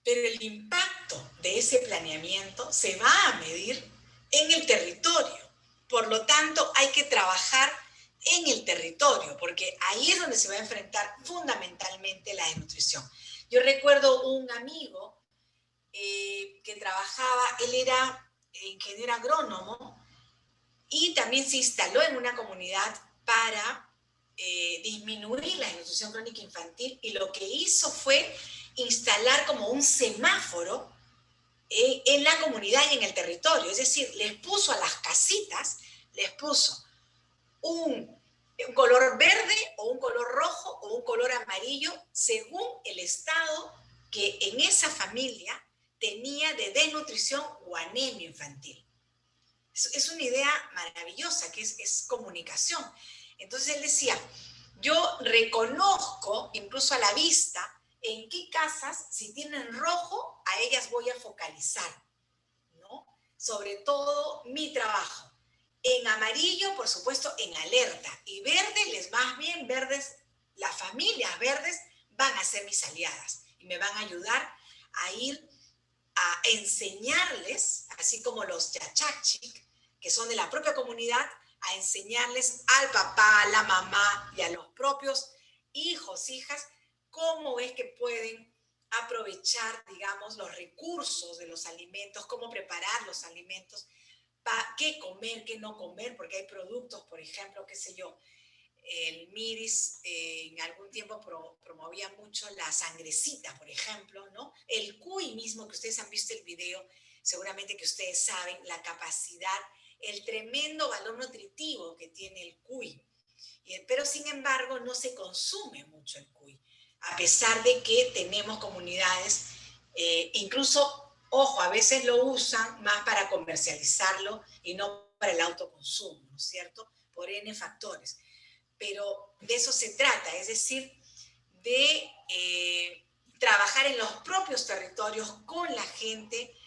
Pero el impacto de ese planeamiento se va a medir en el territorio. Por lo tanto, hay que trabajar en el territorio, porque ahí es donde se va a enfrentar fundamentalmente la desnutrición. Yo recuerdo un amigo que trabajaba, él era ingeniero agrónomo y también se instaló en una comunidad para disminuir la desnutrición crónica infantil, y lo que hizo fue instalar como un semáforo en la comunidad y en el territorio. Es decir, les puso a las casitas, les puso un color verde o un color rojo o un color amarillo según el estado que en esa familia tenía de desnutrición o anemia infantil. Es una idea maravillosa, que es comunicación. Entonces él decía, yo reconozco, incluso a la vista, en qué casas, si tienen rojo, a ellas voy a focalizar, ¿no? Sobre todo mi trabajo. En amarillo, por supuesto, en alerta. Y verde, más bien verdes, las familias verdes van a ser mis aliadas y me van a ayudar a ir a enseñarles, así como los yachachik, que son de la propia comunidad, a enseñarles al papá, a la mamá y a los propios hijos, hijas, cómo es que pueden aprovechar, digamos, los recursos de los alimentos, cómo preparar los alimentos, qué comer, qué no comer, porque hay productos, por ejemplo, qué sé yo, el Miris en algún tiempo promovía mucho la sangrecita, por ejemplo, ¿no? El cuy mismo, que ustedes han visto el video, seguramente que ustedes saben la capacidad, el tremendo valor nutritivo que tiene el cuy. Pero sin embargo no se consume mucho el cuy, a pesar de que tenemos comunidades, incluso, ojo, a veces lo usan más para comercializarlo y no para el autoconsumo, ¿no es cierto? Por N factores. Pero de eso se trata, es decir, de trabajar en los propios territorios con la gente.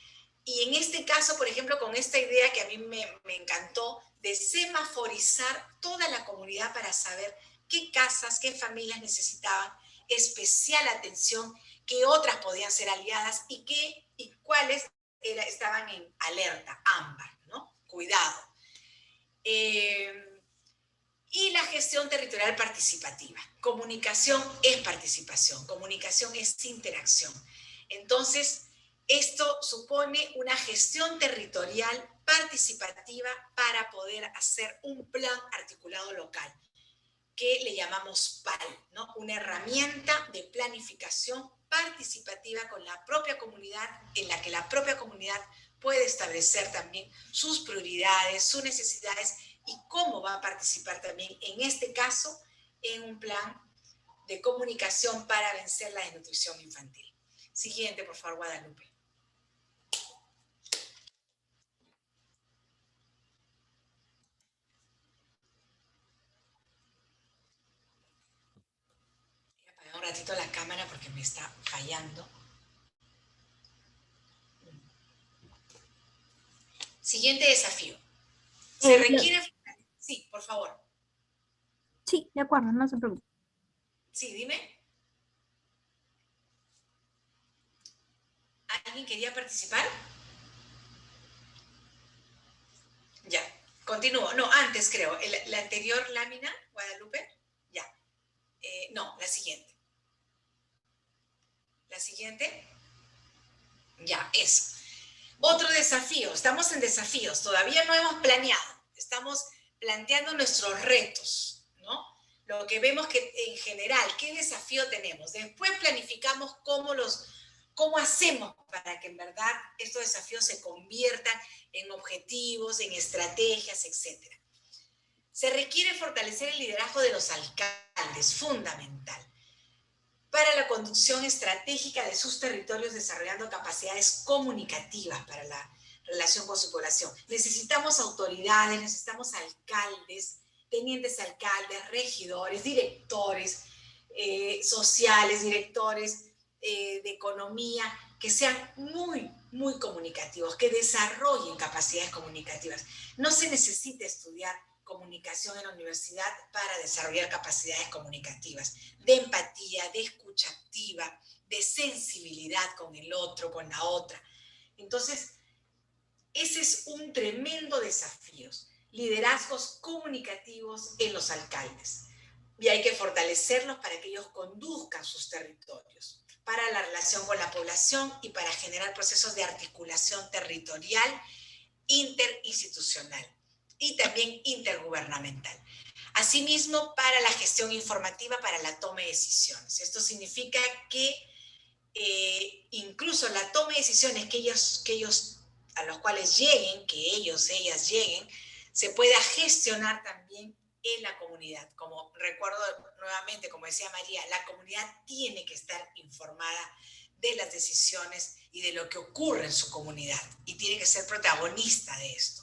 Y en este caso, por ejemplo, con esta idea que a mí me encantó, de semaforizar toda la comunidad para saber qué casas, qué familias necesitaban especial atención, qué otras podían ser aliadas y cuáles estaban en alerta, ámbar, ¿no? Cuidado. Y la gestión territorial participativa. Comunicación es participación, comunicación es interacción. Entonces, esto supone una gestión territorial participativa para poder hacer un plan articulado local, que le llamamos PAL, ¿no? Una herramienta de planificación participativa con la propia comunidad, en la que la propia comunidad puede establecer también sus prioridades, sus necesidades y cómo va a participar también, en este caso, en un plan de comunicación para vencer la desnutrición infantil. Siguiente, por favor, Guadalupe. Voy a apagar un ratito la cámara porque me está fallando. Siguiente desafío. Se requiere... Sí, por favor. Sí, de acuerdo, no se preocupe. Sí, dime. ¿Alguien quería participar? Ya, continúo. No, antes creo. La anterior lámina, Guadalupe. Ya. No, la siguiente. La siguiente. Ya, eso. Otro desafío. Estamos en desafíos. Todavía no hemos planeado. Estamos planteando nuestros retos, ¿no? Lo que vemos que en general, ¿qué desafío tenemos? Después planificamos cómo hacemos para que en verdad estos desafíos se conviertan en objetivos, en estrategias, etc. Se requiere fortalecer el liderazgo de los alcaldes, fundamental, para la conducción estratégica de sus territorios, desarrollando capacidades comunicativas para la relación con su población. Necesitamos autoridades, necesitamos alcaldes, tenientes alcaldes, regidores, directores sociales, directores de economía, que sean muy, muy comunicativos, que desarrollen capacidades comunicativas. No se necesita estudiar comunicación en la universidad para desarrollar capacidades comunicativas, de empatía, de escucha activa, de sensibilidad con el otro, con la otra. Entonces, ese es un tremendo desafío. Liderazgos comunicativos en los alcaldes. Y hay que fortalecerlos para que ellos conduzcan sus territorios, para la relación con la población y para generar procesos de articulación territorial, interinstitucional y también intergubernamental. Asimismo, para la gestión informativa, para la toma de decisiones. Esto significa que incluso la toma de decisiones que ellos a los cuales lleguen, que ellas lleguen, se pueda gestionar también en la comunidad. Como recuerdo nuevamente, como decía María, la comunidad tiene que estar informada de las decisiones y de lo que ocurre en su comunidad y tiene que ser protagonista de esto.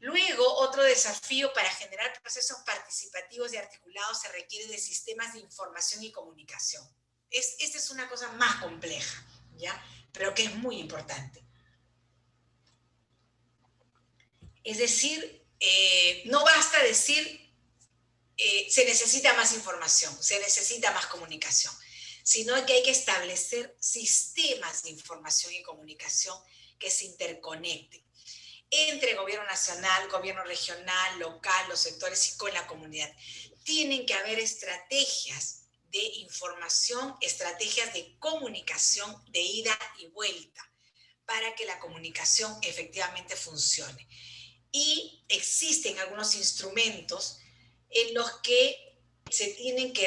Luego, otro desafío para generar procesos participativos y articulados se requiere de sistemas de información y comunicación. Esta es una cosa más compleja, ¿ya? Pero que es muy importante. Es decir, no basta decir se necesita más información, se necesita más comunicación, sino que hay que establecer sistemas de información y comunicación que se interconecten entre gobierno nacional, gobierno regional, local, los sectores y con la comunidad. Tienen que haber estrategias de información, estrategias de comunicación de ida y vuelta para que la comunicación efectivamente funcione. Y existen algunos instrumentos en los que se tienen que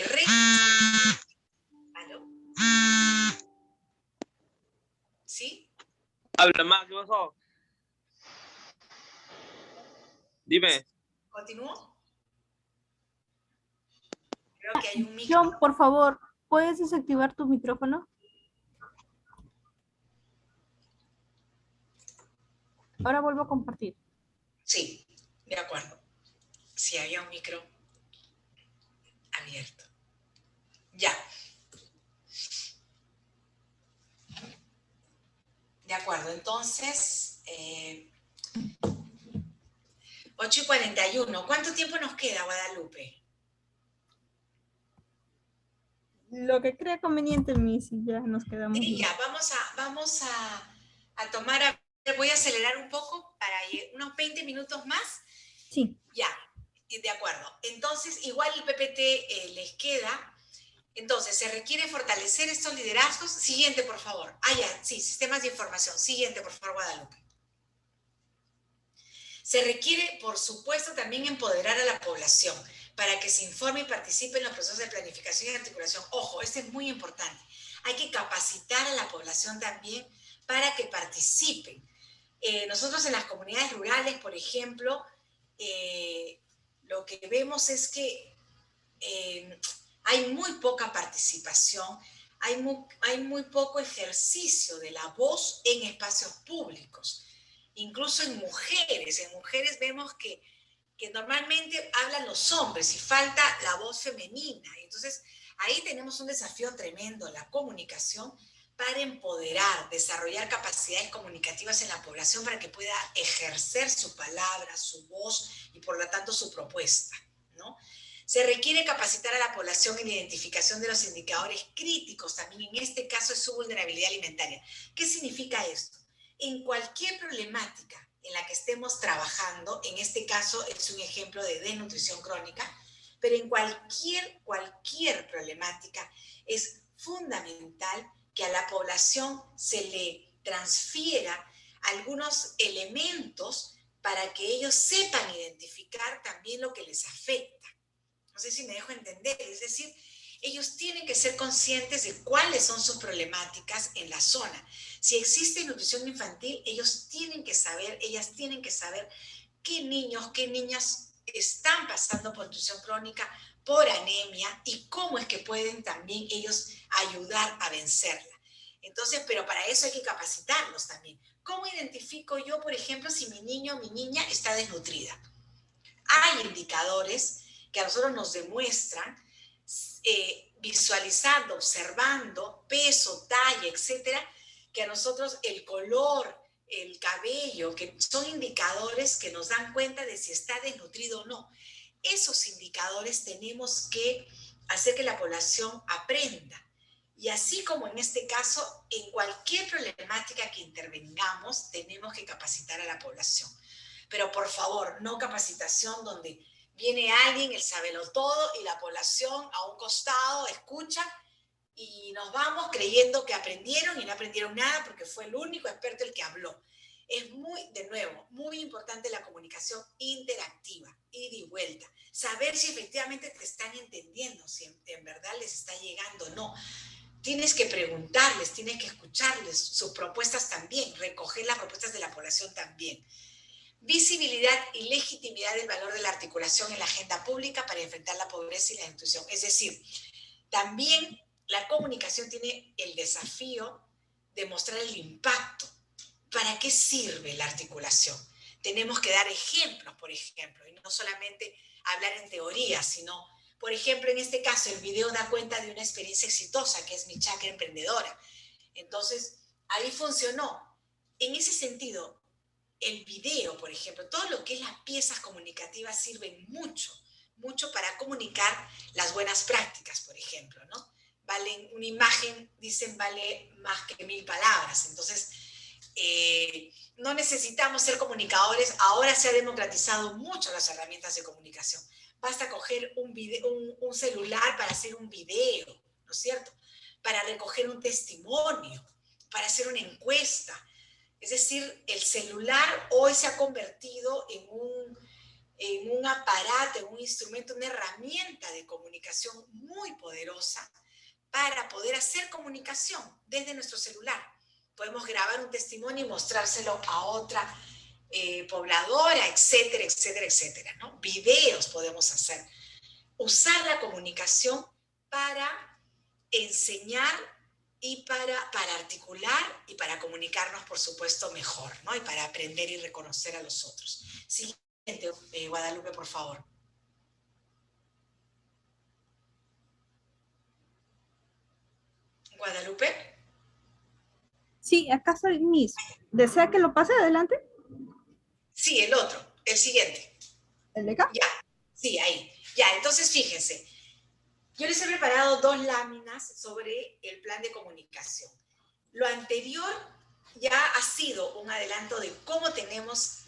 ¿Aló? ¿Sí? Habla más, ¿qué pasó? Dime. ¿Continúo? Creo que hay un micro. John, por favor, ¿puedes desactivar tu micrófono? Ahora vuelvo a compartir. Sí, de acuerdo. Si había un micro abierto. Ya. De acuerdo, entonces, 8:41. ¿Cuánto tiempo nos queda, Guadalupe? Lo que crea conveniente, Miss, y ya nos quedamos. Sí, ya, vamos a tomar, voy a acelerar un poco para unos 20 minutos más. Sí. Ya, de acuerdo. Entonces, igual el PPT les queda. Entonces, se requiere fortalecer estos liderazgos. Siguiente, por favor. Ya, sí, sistemas de información. Siguiente, por favor, Guadalupe. Se requiere, por supuesto, también empoderar a la población para que se informe y participe en los procesos de planificación y articulación. Ojo, este es muy importante. Hay que capacitar a la población también para que participen. Nosotros en las comunidades rurales, por ejemplo, lo que vemos es que hay muy poca participación, hay muy poco ejercicio de la voz en espacios públicos, incluso en mujeres vemos que normalmente hablan los hombres y falta la voz femenina. Entonces, ahí tenemos un desafío tremendo, la comunicación, para empoderar, desarrollar capacidades comunicativas en la población para que pueda ejercer su palabra, su voz y por lo tanto su propuesta, ¿no? Se requiere capacitar a la población en la identificación de los indicadores críticos, también en este caso es su vulnerabilidad alimentaria. ¿Qué significa esto? En cualquier problemática en la que estemos trabajando, en este caso es un ejemplo de desnutrición crónica, pero en cualquier problemática es fundamental que a la población se le transfiera algunos elementos para que ellos sepan identificar también lo que les afecta. No sé si me dejo entender, es decir, ellos tienen que ser conscientes de cuáles son sus problemáticas en la zona. Si existe nutrición infantil, ellas tienen que saber qué niños, qué niñas están pasando por nutrición crónica, por anemia y cómo es que pueden también ellos ayudar a vencerla. Entonces, pero para eso hay que capacitarlos también. ¿Cómo identifico yo, por ejemplo, si mi niño o mi niña está desnutrida? Hay indicadores que a nosotros nos demuestran, visualizando, observando peso, talla, etcétera, que a nosotros el color, el cabello, que son indicadores que nos dan cuenta de si está desnutrido o no. Esos indicadores tenemos que hacer que la población aprenda. Y así como en este caso, en cualquier problemática que intervengamos, tenemos que capacitar a la población. Pero por favor, no capacitación donde viene alguien, el sabelotodo, y la población a un costado escucha y nos vamos creyendo que aprendieron y no aprendieron nada porque fue el único experto el que habló. Es de nuevo, muy importante la comunicación interactiva, ida y vuelta. Saber si efectivamente te están entendiendo, si en verdad les está llegando o no. Tienes que preguntarles, tienes que escucharles sus propuestas también, recoger las propuestas de la población también. Visibilidad y legitimidad del valor de la articulación en la agenda pública para enfrentar la pobreza y la desnutrición. Es decir, también la comunicación tiene el desafío de mostrar el impacto. ¿Para qué sirve la articulación? Tenemos que dar ejemplos, por ejemplo, y no solamente hablar en teoría, sino, por ejemplo, en este caso, el video da cuenta de una experiencia exitosa, que es mi chakra emprendedora. Entonces, ahí funcionó. En ese sentido, el video, por ejemplo, todo lo que es las piezas comunicativas sirven mucho para comunicar las buenas prácticas, por ejemplo, ¿no? Una imagen, dicen, vale más que 1000 palabras. Entonces, no necesitamos ser comunicadores. Ahora se ha democratizado mucho las herramientas de comunicación. Basta coger un celular para hacer un video, ¿no es cierto? Para recoger un testimonio, para hacer una encuesta. Es decir, el celular hoy se ha convertido en un aparato, en un instrumento, una herramienta de comunicación muy poderosa para poder hacer comunicación desde nuestro celular. Podemos grabar un testimonio y mostrárselo a otra pobladora, etcétera, etcétera, etcétera, ¿no? Videos podemos hacer. Usar la comunicación para enseñar y para articular y para comunicarnos, por supuesto, mejor, ¿no? Y para aprender y reconocer a los otros. Siguiente, Guadalupe, por favor. Guadalupe. Sí, acá soy Miss. ¿Desea que lo pase adelante? Sí, el otro, el siguiente. ¿El de acá? Ya, sí, ahí. Ya, entonces fíjense. Yo les he preparado 2 láminas sobre el plan de comunicación. Lo anterior ya ha sido un adelanto de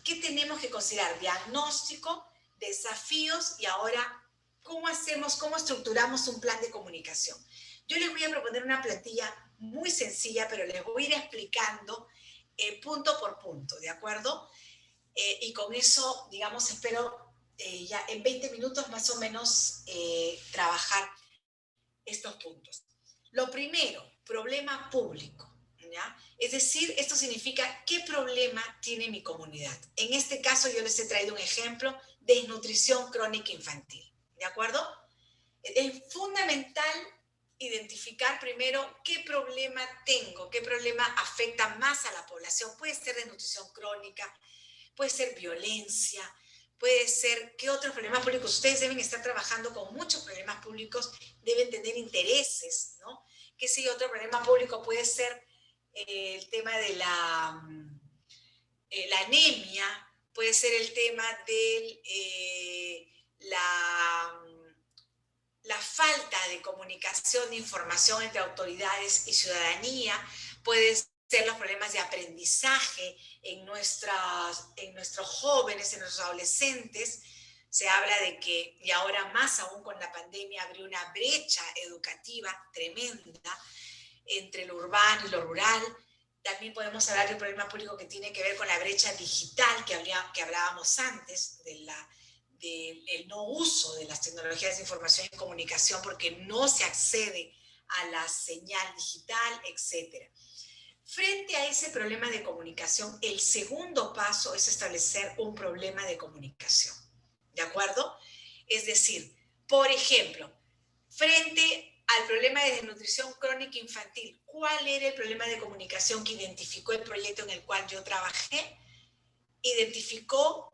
qué tenemos que considerar, diagnóstico, desafíos y ahora cómo estructuramos un plan de comunicación. Yo les voy a proponer una plantilla muy sencilla, pero les voy a ir explicando punto por punto, ¿de acuerdo? Y con eso, digamos, espero ya en 20 minutos más o menos trabajar estos puntos. Lo primero, problema público, ¿ya? Es decir, esto significa qué problema tiene mi comunidad. En este caso yo les he traído un ejemplo, desnutrición crónica infantil, ¿de acuerdo? Es fundamental identificar primero qué problema tengo, qué problema afecta más a la población. Puede ser desnutrición crónica, puede ser violencia, puede ser qué otros problemas públicos. Ustedes deben estar trabajando con muchos problemas públicos, deben tener intereses, ¿no? ¿Qué sé yo? Otro problema público puede ser el tema de la anemia, puede ser el tema de la falta de comunicación, de información entre autoridades y ciudadanía, puede ser los problemas de aprendizaje en nuestros jóvenes, en nuestros adolescentes. Se habla de que, y ahora más aún con la pandemia, abrió una brecha educativa tremenda entre lo urbano y lo rural. También podemos hablar de un problema público que tiene que ver con la brecha digital que hablábamos antes, del no uso de las tecnologías de información y comunicación porque no se accede a la señal digital, etc. Frente a ese problema de comunicación, el segundo paso es establecer un problema de comunicación, ¿de acuerdo? Es decir, por ejemplo, frente al problema de desnutrición crónica infantil, ¿cuál era el problema de comunicación que identificó el proyecto en el cual yo trabajé? Identificó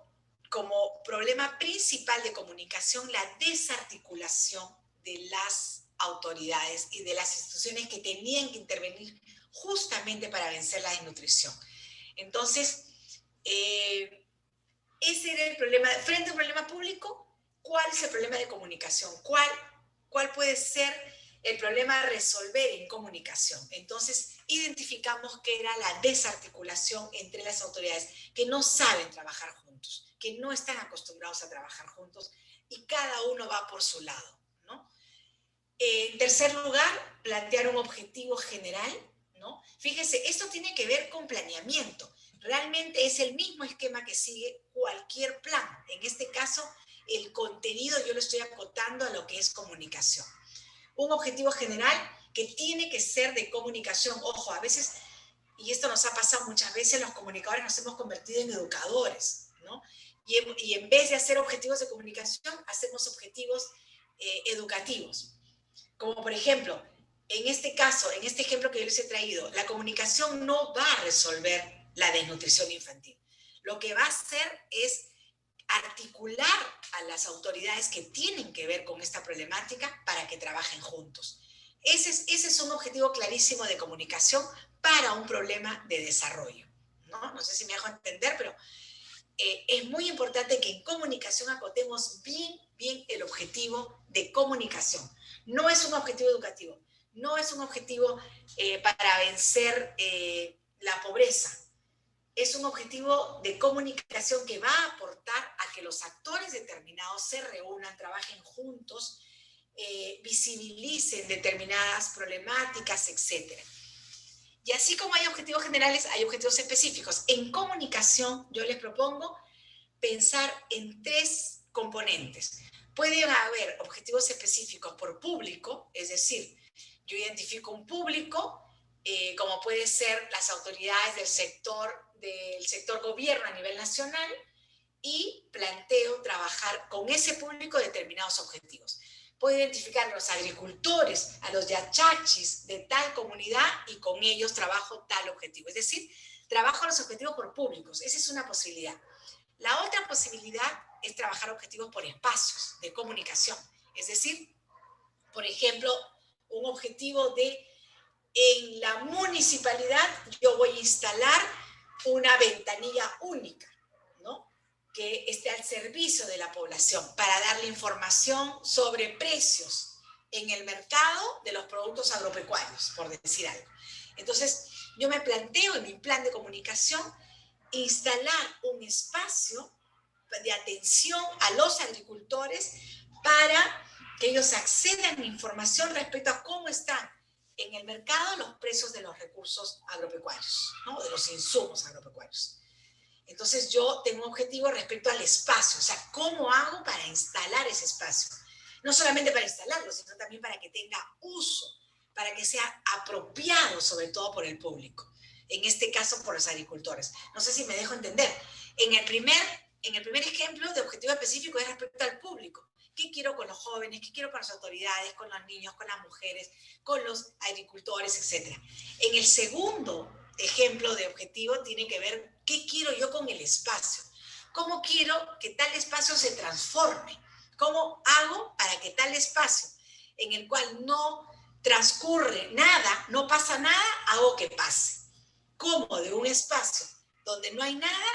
como problema principal de comunicación la desarticulación de las autoridades y de las instituciones que tenían que intervenir justamente para vencer la desnutrición. Entonces, ese era el problema. Frente a un problema público, ¿cuál es el problema de comunicación? ¿Cuál puede ser el problema a resolver en comunicación? Entonces, identificamos que era la desarticulación entre las autoridades, que no saben trabajar juntos, que no están acostumbrados a trabajar juntos y cada uno va por su lado, ¿no? En tercer lugar, plantear un objetivo general, ¿no? Fíjese, esto tiene que ver con planeamiento. Realmente es el mismo esquema que sigue cualquier plan. En este caso, el contenido yo lo estoy acotando a lo que es comunicación. Un objetivo general que tiene que ser de comunicación. Ojo, a veces, y esto nos ha pasado muchas veces, los comunicadores nos hemos convertido en educadores, ¿no? Y en vez de hacer objetivos de comunicación, hacemos objetivos educativos. Como por ejemplo, en este caso, en este ejemplo que yo les he traído, la comunicación no va a resolver la desnutrición infantil. Lo que va a hacer es articular a las autoridades que tienen que ver con esta problemática para que trabajen juntos. Ese es un objetivo clarísimo de comunicación para un problema de desarrollo, ¿no? No sé si me dejo entender, pero es muy importante que en comunicación acotemos bien el objetivo de comunicación. No es un objetivo educativo, no es un objetivo para vencer la pobreza. Es un objetivo de comunicación que va a aportar a que los actores determinados se reúnan, trabajen juntos, visibilicen determinadas problemáticas, etc. Y así como hay objetivos generales, hay objetivos específicos. En comunicación, yo les propongo pensar en 3 componentes. Pueden haber objetivos específicos por público, es decir, yo identifico un público, como puede ser las autoridades del sector gobierno a nivel nacional, y planteo trabajar con ese público determinados objetivos. Puedo identificar a los agricultores, a los yachachis de tal comunidad y con ellos trabajo tal objetivo. Es decir, trabajo los objetivos por públicos. Esa es una posibilidad. La otra posibilidad es trabajar objetivos por espacios de comunicación. Es decir, por ejemplo, un objetivo de en la municipalidad yo voy a instalar una ventanilla única, ¿no?, que esté al servicio de la población para darle información sobre precios en el mercado de los productos agropecuarios, por decir algo. Entonces, yo me planteo en mi plan de comunicación instalar un espacio de atención a los agricultores para que ellos accedan a información respecto a cómo están en el mercado los precios de los recursos agropecuarios, ¿no?, de los insumos agropecuarios. Entonces yo tengo un objetivo respecto al espacio, o sea, ¿cómo hago para instalar ese espacio? No solamente para instalarlo, sino también para que tenga uso, para que sea apropiado sobre todo por el público, en este caso por los agricultores. No sé si me dejo entender. En el primer ejemplo de objetivo específico es respecto al público. ¿Qué quiero con los jóvenes? ¿Qué quiero con las autoridades, con los niños, con las mujeres, con los agricultores, etcétera? En el segundo ejemplo de objetivo tiene que ver qué quiero yo con el espacio. ¿Cómo quiero que tal espacio se transforme? ¿Cómo hago para que tal espacio en el cual no transcurre nada, no pasa nada, hago que pase? ¿Cómo de un espacio donde no hay nada,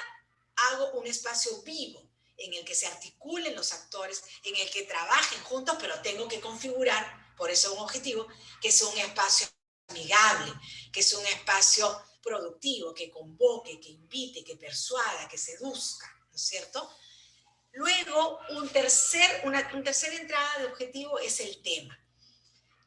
hago un espacio vivo en el que se articulen los actores, en el que trabajen juntos, pero tengo que configurar, por eso un objetivo, que sea un espacio amigable, que sea un espacio productivo, que convoque, que invite, que persuada, que seduzca, ¿no es cierto? Luego, una tercera entrada de objetivo es el tema.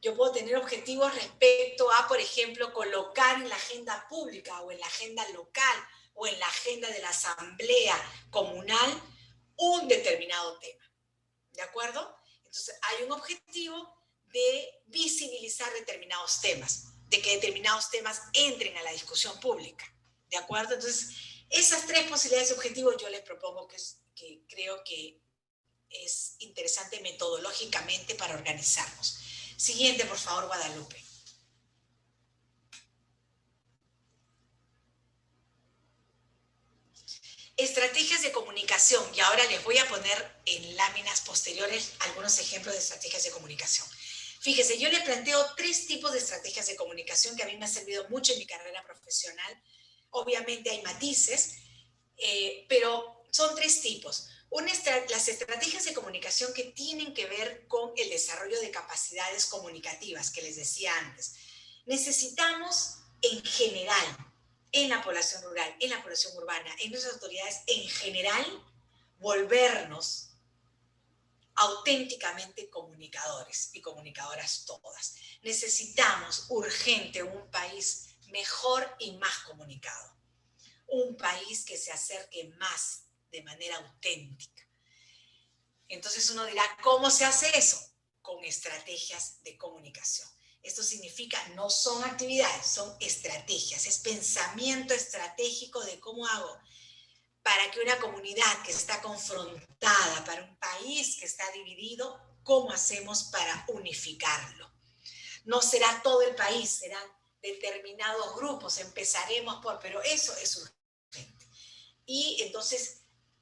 Yo puedo tener objetivos respecto a, por ejemplo, colocar en la agenda pública o en la agenda local o en la agenda de la asamblea comunal un determinado tema. ¿De acuerdo? Entonces, hay un objetivo de visibilizar determinados temas, de que determinados temas entren a la discusión pública. ¿De acuerdo? Entonces, esas tres posibilidades de objetivos yo les propongo que creo que es interesante metodológicamente para organizarnos. Siguiente, por favor, Guadalupe. Estrategias de comunicación. Y ahora les voy a poner en láminas posteriores algunos ejemplos de estrategias de comunicación. Fíjese, yo les planteo 3 tipos de estrategias de comunicación que a mí me han servido mucho en mi carrera profesional. Obviamente hay matices, pero son 3 tipos. Las estrategias de comunicación que tienen que ver con el desarrollo de capacidades comunicativas, que les decía antes. Necesitamos, en general, en la población rural, en la población urbana, en nuestras autoridades, en general, volvernos auténticamente comunicadores y comunicadoras todas. Necesitamos urgente un país mejor y más comunicado. Un país que se acerque más de manera auténtica. Entonces uno dirá, ¿cómo se hace eso? Con estrategias de comunicación. Esto significa, no son actividades, son estrategias, es pensamiento estratégico de cómo hago para que una comunidad que está confrontada, para un país que está dividido, ¿cómo hacemos para unificarlo? No será todo el país, serán determinados grupos, empezaremos pero eso es urgente. Y entonces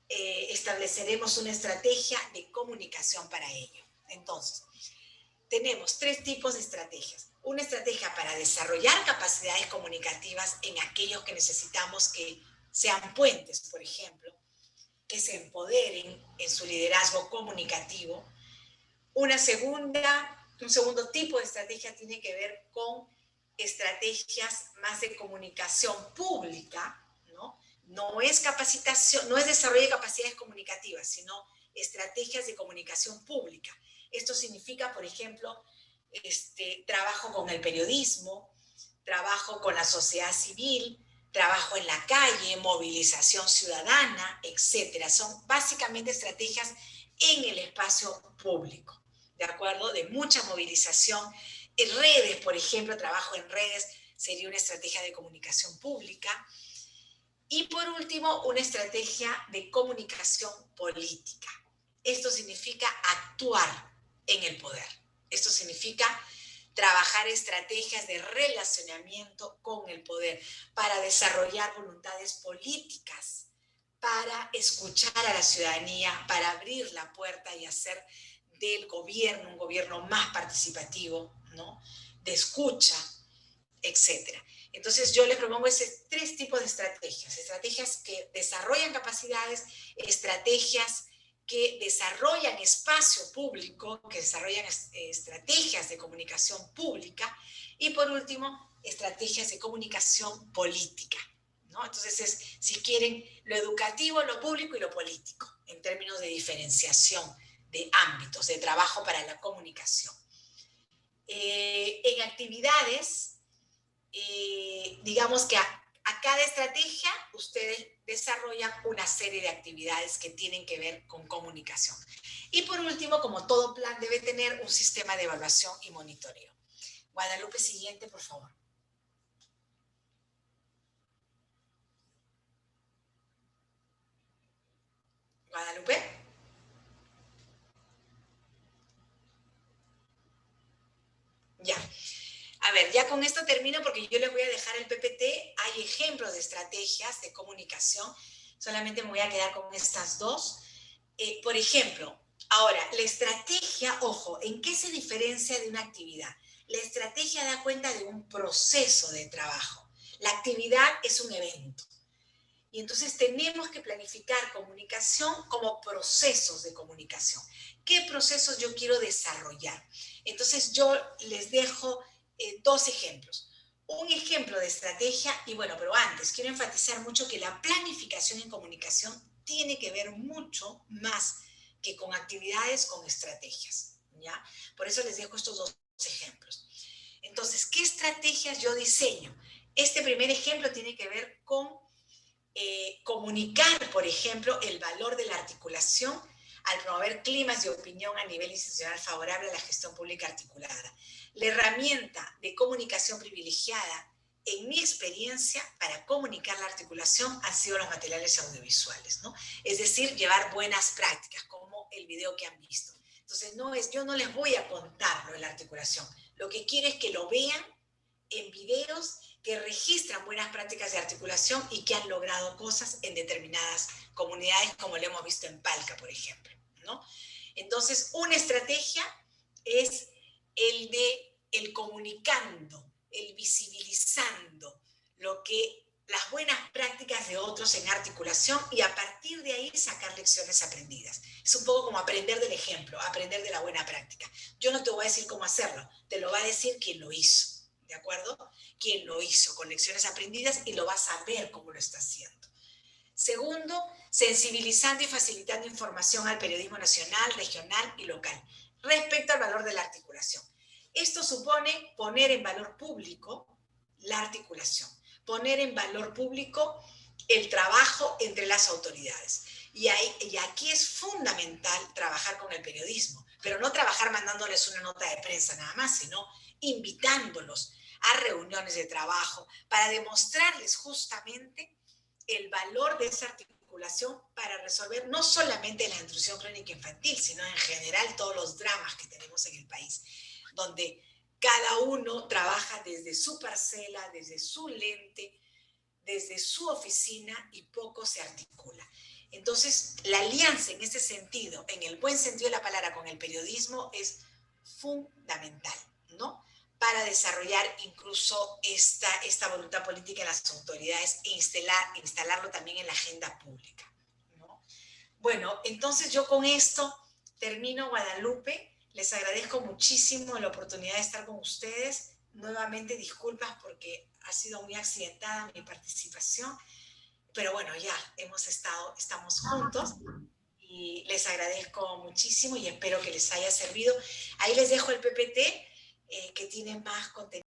estableceremos una estrategia de comunicación para ello. Entonces, tenemos 3 tipos de estrategias. Una estrategia para desarrollar capacidades comunicativas en aquellos que necesitamos que sean puentes, por ejemplo, que se empoderen en su liderazgo comunicativo. Un segundo tipo de estrategia tiene que ver con estrategias más de comunicación pública, ¿no? No es capacitación, no es desarrollo de capacidades comunicativas, sino estrategias de comunicación pública. Esto significa, por ejemplo, trabajo con el periodismo, trabajo con la sociedad civil, trabajo en la calle, movilización ciudadana, etc. Son básicamente estrategias en el espacio público, ¿de acuerdo? De mucha movilización. En redes, por ejemplo, trabajo en redes sería una estrategia de comunicación pública. Y por último, una estrategia de comunicación política. Esto significa actuar en el poder. Esto significa trabajar estrategias de relacionamiento con el poder para desarrollar voluntades políticas, para escuchar a la ciudadanía, para abrir la puerta y hacer del gobierno un gobierno más participativo, ¿no? De escucha, etc. Entonces yo les propongo esos 3 tipos de estrategias. Estrategias que desarrollan capacidades, estrategias que desarrollan espacio público, que desarrollan estrategias de comunicación pública, y por último, estrategias de comunicación política, ¿no? Entonces es, si quieren, lo educativo, lo público y lo político, en términos de diferenciación de ámbitos de trabajo para la comunicación. En actividades, digamos que a cada estrategia ustedes desarrollan una serie de actividades que tienen que ver con comunicación. Y por último, como todo plan debe tener un sistema de evaluación y monitoreo. Guadalupe, siguiente, por favor. Guadalupe. Ya. A ver, ya con esto termino porque yo les voy a dejar el PPT. Hay ejemplos de estrategias de comunicación. Solamente me voy a quedar con estas 2. Por ejemplo, ahora, la estrategia, ojo, ¿en qué se diferencia de una actividad? La estrategia da cuenta de un proceso de trabajo. La actividad es un evento. Y entonces tenemos que planificar comunicación como procesos de comunicación. ¿Qué procesos yo quiero desarrollar? Entonces yo les dejo 2 ejemplos. Un ejemplo de estrategia, y bueno, pero antes quiero enfatizar mucho que la planificación en comunicación tiene que ver mucho más que con actividades, con estrategias, ¿ya? Por eso les dejo estos 2 ejemplos. Entonces, ¿qué estrategias yo diseño? Este primer ejemplo tiene que ver con comunicar, por ejemplo, el valor de la articulación al promover climas de opinión a nivel institucional favorable a la gestión pública articulada. La herramienta de comunicación privilegiada, en mi experiencia, para comunicar la articulación han sido los materiales audiovisuales, ¿no? Es decir, llevar buenas prácticas, como el video que han visto. Entonces, yo no les voy a contar lo de la articulación. Lo que quiero es que lo vean en videos que registran buenas prácticas de articulación y que han logrado cosas en determinadas comunidades, como lo hemos visto en Palca, por ejemplo, ¿no? Entonces, una estrategia es el comunicando, el visibilizando las buenas prácticas de otros en articulación y a partir de ahí sacar lecciones aprendidas. Es un poco como aprender del ejemplo, aprender de la buena práctica. Yo no te voy a decir cómo hacerlo, te lo va a decir quien lo hizo. ¿De acuerdo? Quien lo hizo con lecciones aprendidas y lo vas a ver cómo lo está haciendo. Segundo, sensibilizando y facilitando información al periodismo nacional, regional y local respecto al valor de la articulación. Esto supone poner en valor público la articulación, poner en valor público el trabajo entre las autoridades. Y aquí es fundamental trabajar con el periodismo, pero no trabajar mandándoles una nota de prensa nada más, sino invitándolos a reuniones de trabajo para demostrarles justamente el valor de esa articulación para resolver no solamente la intrusión crónica infantil, sino en general todos los dramas que tenemos en el país, donde cada uno trabaja desde su parcela, desde su lente, desde su oficina y poco se articula. Entonces, la alianza en ese sentido, en el buen sentido de la palabra, con el periodismo es fundamental, ¿no? Para desarrollar incluso esta voluntad política en las autoridades e instalarlo también en la agenda pública, ¿no? Bueno, entonces yo con esto termino, Guadalupe. Les agradezco muchísimo la oportunidad de estar con ustedes. Nuevamente disculpas porque ha sido muy accidentada mi participación, pero bueno, ya estamos juntos. Y les agradezco muchísimo y espero que les haya servido. Ahí les dejo el PPT que tiene más contenido.